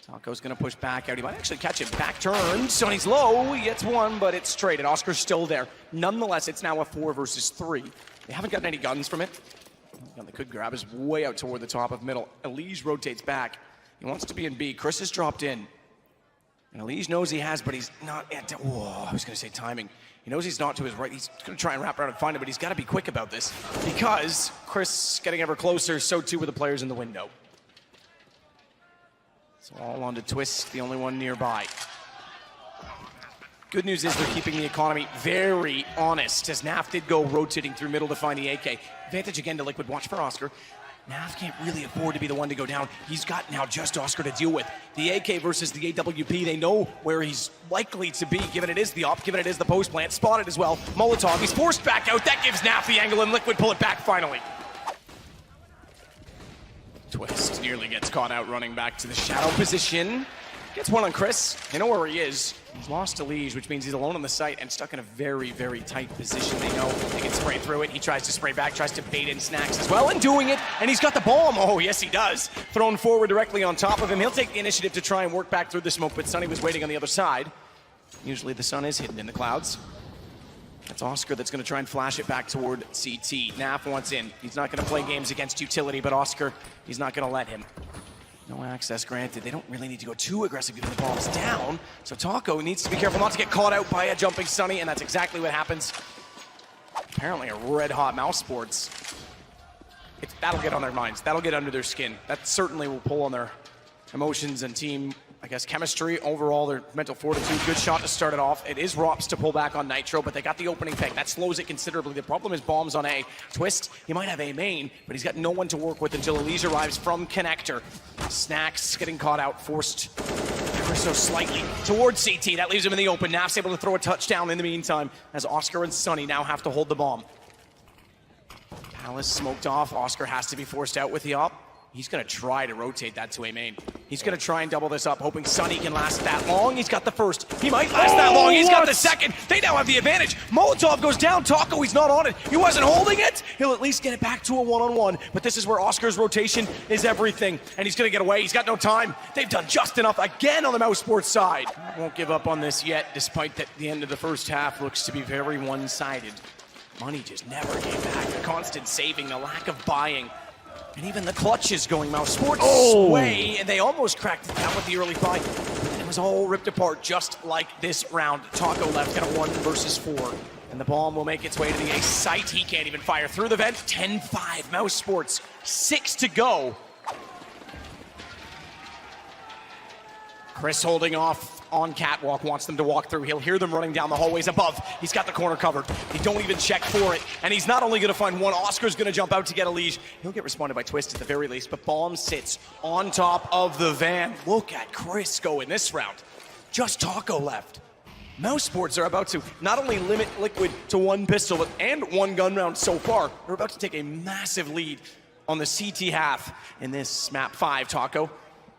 Taco's gonna push back out. He might actually catch it. Back turn. Sonny's low. He gets one, but it's traded. Oscar's still there. Nonetheless, it's now a 4 versus 3. They haven't gotten any guns from it. The gun they could grab is way out toward the top of middle. Elige rotates back. He wants to be in B. Chris has dropped in. And Elige knows he has, but he's not at... Whoa, I was gonna say timing. He knows he's not to his right. He's gonna try and wrap around and find it, but he's gotta be quick about this. Because Chris getting ever closer, so too were the players in the window. So all on to Twist, the only one nearby. Good news is they're keeping the economy very honest, as Naf did go rotating through middle to find the AK. Advantage again to Liquid. Watch for Oscar. Naf can't really afford to be the one to go down. He's got now just Oscar to deal with. The AK versus the AWP, they know where he's likely to be, given it is the op, given it is the post plant. Spotted as well. Molotov, he's forced back out. That gives Naf the angle, and Liquid pull it back finally. Twist nearly gets caught out running back to the shadow position. Gets one on Chris. They know where he is. He's lost to Elige, which means he's alone on the site and stuck in a very, very tight position. They know they can spray through it. He tries to spray back, tries to bait in Snacks as well, and doing it. And he's got the bomb. Oh, yes, he does. Thrown forward directly on top of him. He'll take the initiative to try and work back through the smoke, but Sunny was waiting on the other side. Usually the sun is hidden in the clouds. That's Oscar that's going to try and flash it back toward CT. Naf wants in. He's not going to play games against utility, but Oscar, he's not going to let him. No access granted. They don't really need to go too aggressive given the bomb's down. So Taco needs to be careful not to get caught out by a jumping Sunny, and that's exactly what happens. Apparently a red-hot Mousesports. That'll get on their minds. That'll get under their skin. That certainly will pull on their emotions and team, I guess, chemistry. Overall, their mental fortitude. Good shot to start it off. It is Rops to pull back on Nitro, but they got the opening peg. That slows it considerably. The problem is bombs on A. Twist, he might have A main, but he's got no one to work with until Elige arrives from connector. Snacks getting caught out, forced ever so slightly towards CT. That leaves him in the open. Naf's able to throw a touchdown in the meantime, as Oscar and Sunny now have to hold the bomb. Palace smoked off. Oscar has to be forced out with the op. He's going to try to rotate that to A main. He's going to try and double this up, hoping Sunny can last that long. He's got the first. He might last that long. He's got the second. They now have the advantage. Molotov goes down. Taco, he's not on it. He wasn't holding it. He'll at least get it back to a one-on-one. But this is where Oscar's rotation is everything. And he's going to get away. He's got no time. They've done just enough again on the Mousesports side. Won't give up on this yet, despite that the end of the first half looks to be very one-sided. Money just never came back. The constant saving, the lack of buying. And even the clutch is going Mousesports' way, and they almost cracked it down with the early buy. And it was all ripped apart just like this round. Taco left got a 1 versus 4. And the bomb will make its way to the A site. He can't even fire through the vent. 10-5, Mousesports, 6 to go. Chris holding off on catwalk, wants them to walk through. He'll hear them running down the hallways above. He's got the corner covered. They don't even check for it. And he's not only going to find one, Oscar's going to jump out to get Elige. He'll get responded by Twist at the very least, but bomb sits on top of the van. Look at Chris go in this round. Just Taco left. Mousesports are about to not only limit Liquid to 1 pistol and 1 gun round so far, they're about to take a massive lead on the CT half in this map 5. Taco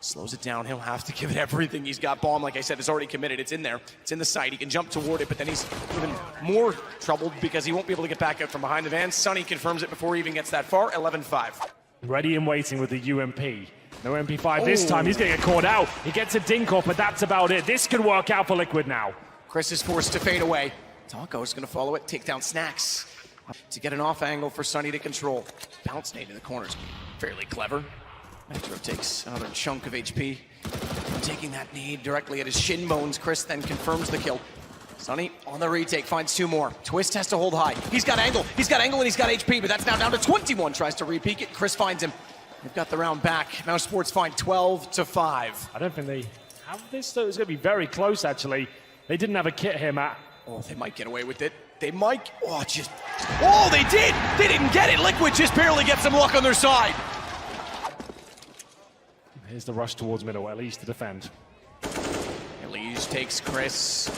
slows it down. He'll have to give it everything. He's got bomb, like I said, is already committed. It's in there. It's in the site. He can jump toward it, but then he's even more troubled because he won't be able to get back out from behind the van. Sunny confirms it before he even gets that far. 11-5. Ready and waiting with the UMP. No MP5 this time. He's going to get caught out. He gets a dink off, but that's about it. This could work out for Liquid now. Chris is forced to fade away. Taco's going to follow it, take down Snacks. To get an off angle for Sunny to control. Bounce nade in the corners. Fairly clever. Nitro takes another chunk of HP. Taking that nade directly at his shin bones. Chris then confirms the kill. Sunny on the retake finds 2 more. Twist has to hold high. He's got angle and he's got HP, but that's now down to 21. Tries to re-peek it. Chris finds him. They've got the round back. Mousesports find 12-5. I don't think they have this, though. It's going to be very close, actually. They didn't have a kit here, Matt. Oh, they might get away with it. They might. Oh, they did! They didn't get it! Liquid just barely gets some luck on their side. Here's the rush towards middle, Elise to defend. Elise takes Chris.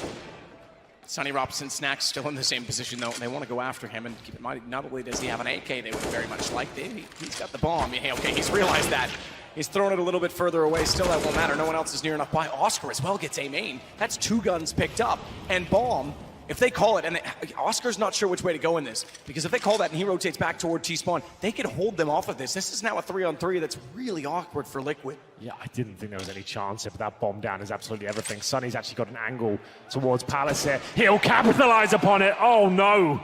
Sonny Robson Snacks still in the same position, though. They want to go after him, and keep in mind, not only does he have an AK they would very much like, he's got the bomb. Hey, okay, he's realized that. He's thrown it a little bit further away. Still, that won't matter. No one else is near enough by. Oscar as well gets a main. That's 2 guns picked up. And bomb, if they call it, and Oscar's not sure which way to go in this, because if they call that and he rotates back toward T-spawn, they could hold them off of this. This is now a 3-on-3 that's really awkward for Liquid. Yeah, I didn't think there was any chance here, but that bomb down is absolutely everything. Sunny's actually got an angle towards Palace here. He'll capitalize upon it. Oh, no.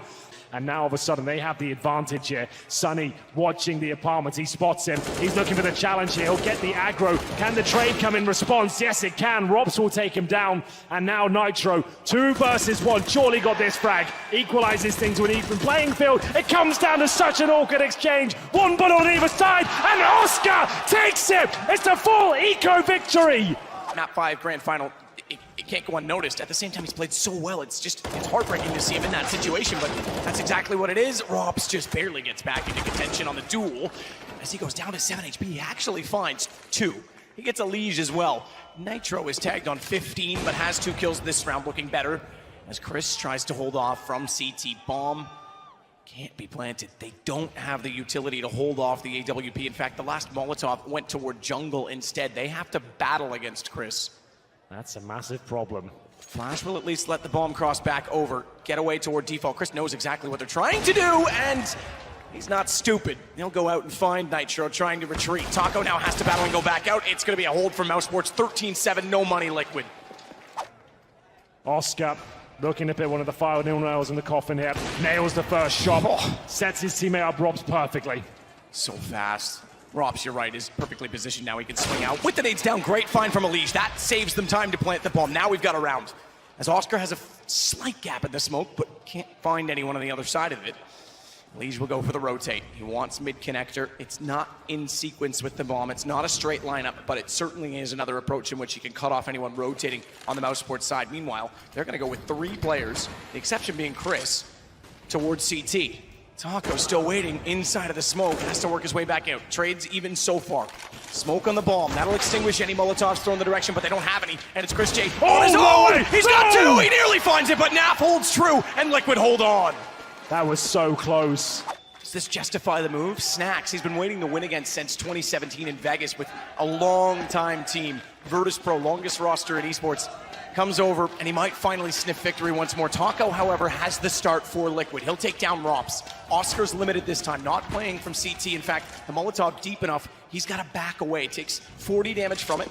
And now, all of a sudden, they have the advantage here. Sunny watching the apartments. He spots him. He's looking for the challenge here. He'll get the aggro. Can the trade come in response? Yes, it can. Robs will take him down. And now Nitro, 2 versus 1. Surely got this frag. Equalizes things to an even playing field. It comes down to such an awkward exchange. 1 bullet on either side. And Oscar takes it. It's a full eco victory. Map 5 grand final. It can't go unnoticed. At the same time, he's played so well. It's heartbreaking to see him in that situation, but that's exactly what it is. Robs just barely gets back into contention on the duel. As he goes down to 7 HP, he actually finds 2. He gets a Liege as well. Nitro is tagged on 15, but has 2 kills this round, looking better. As Chris tries to hold off from CT. Bomb can't be planted. They don't have the utility to hold off the AWP. In fact, the last Molotov went toward jungle instead. They have to battle against Chris. That's a massive problem. Flash will at least let the bomb cross back over. Get away toward default. Chris knows exactly what they're trying to do, and he's not stupid. He'll go out and find Nitro trying to retreat. Taco now has to battle and go back out. It's going to be a hold from Mousesports. 13-7, no money, Liquid. Oscar looking to put one of the final nails in the coffin here. Nails the first shot. Sets his teammate up, Robs perfectly. So fast. Robs, you're right, is perfectly positioned now. He can swing out. With the nades down, great find from Elise. That saves them time to plant the bomb. Now we've got a round. As Oscar has a slight gap in the smoke, but can't find anyone on the other side of it. Elise will go for the rotate. He wants mid-connector. It's not in sequence with the bomb. It's not a straight lineup, but it certainly is another approach in which he can cut off anyone rotating on the Mousesports side. Meanwhile, they're going to go with 3 players, the exception being Chris, towards CT. Taco still waiting inside of the smoke. Has to work his way back out. Trades even so far. Smoke on the bomb. That'll extinguish any Molotovs thrown in the direction, but they don't have any. And it's Chris J. On his own! He's got 2! He nearly finds it, but Naf holds true, and Liquid hold on. That was so close. Does this justify the move? Snacks, he's been waiting to win against since 2017 in Vegas with a long-time team. Virtus Pro, longest roster in esports. Comes over, and he might finally sniff victory once more. Taco, however, has the start for Liquid. He'll take down Robs. Oscar's limited this time, not playing from CT. In fact, the Molotov deep enough, he's got to back away. Takes 40 damage from it,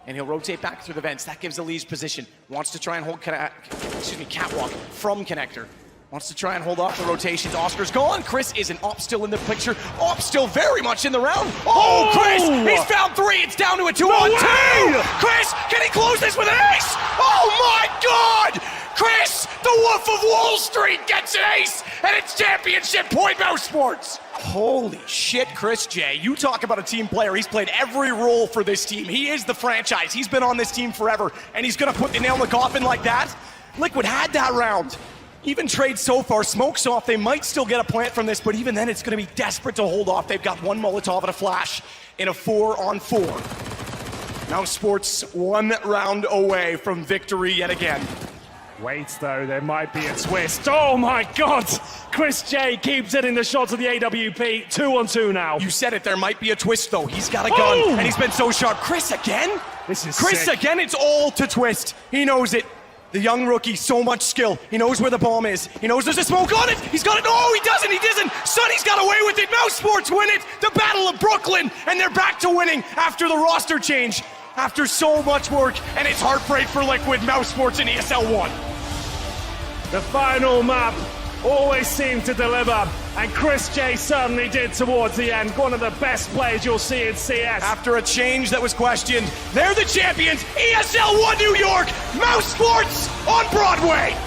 and he'll rotate back through the vents. That gives Elise position. Wants to try and hold Catwalk from Connector. Wants to try and hold off the rotations. Oscar's gone. Chris isn't. Op still in the picture. Op still very much in the round. Oh, Chris! He's found 3. It's down to a 2-on-2. Chris, can he close this with an ace? Oh my God! Chris, the Wolf of Wall Street, gets an ace, and it's championship point Mousesports. Holy shit, Chris J. You talk about a team player. He's played every role for this team. He is the franchise. He's been on this team forever, and he's gonna put the nail in the coffin like that? Liquid had that round. Even trade so far, smoke's off. They might still get a plant from this, but even then it's going to be desperate to hold off. They've got 1 Molotov and a flash in a 4-on-4. Mousesports 1 round away from victory yet again. Wait, though, there might be a twist. Oh my God! Chris J keeps hitting the shots of the AWP. 2-on-2 now. You said it, there might be a twist though. He's got a gun, and he's been so sharp. Chris again? This is Chris sick. again, it's all to twist. He knows it. The young rookie, so much skill. He knows where the bomb is. He knows there's a smoke on it. He's got it. No, he doesn't. He doesn't. Sonny's got away with it. Mousesports win it. The Battle of Brooklyn. And they're back to winning after the roster change. After so much work. And it's heartbreak for Liquid. Mousesports in ESL 1. The final map always seem to deliver, and Chris J certainly did towards the end. One of the best plays you'll see in CS. After a change that was questioned, they're the champions, ESL 1 New York, Mousesports on Broadway.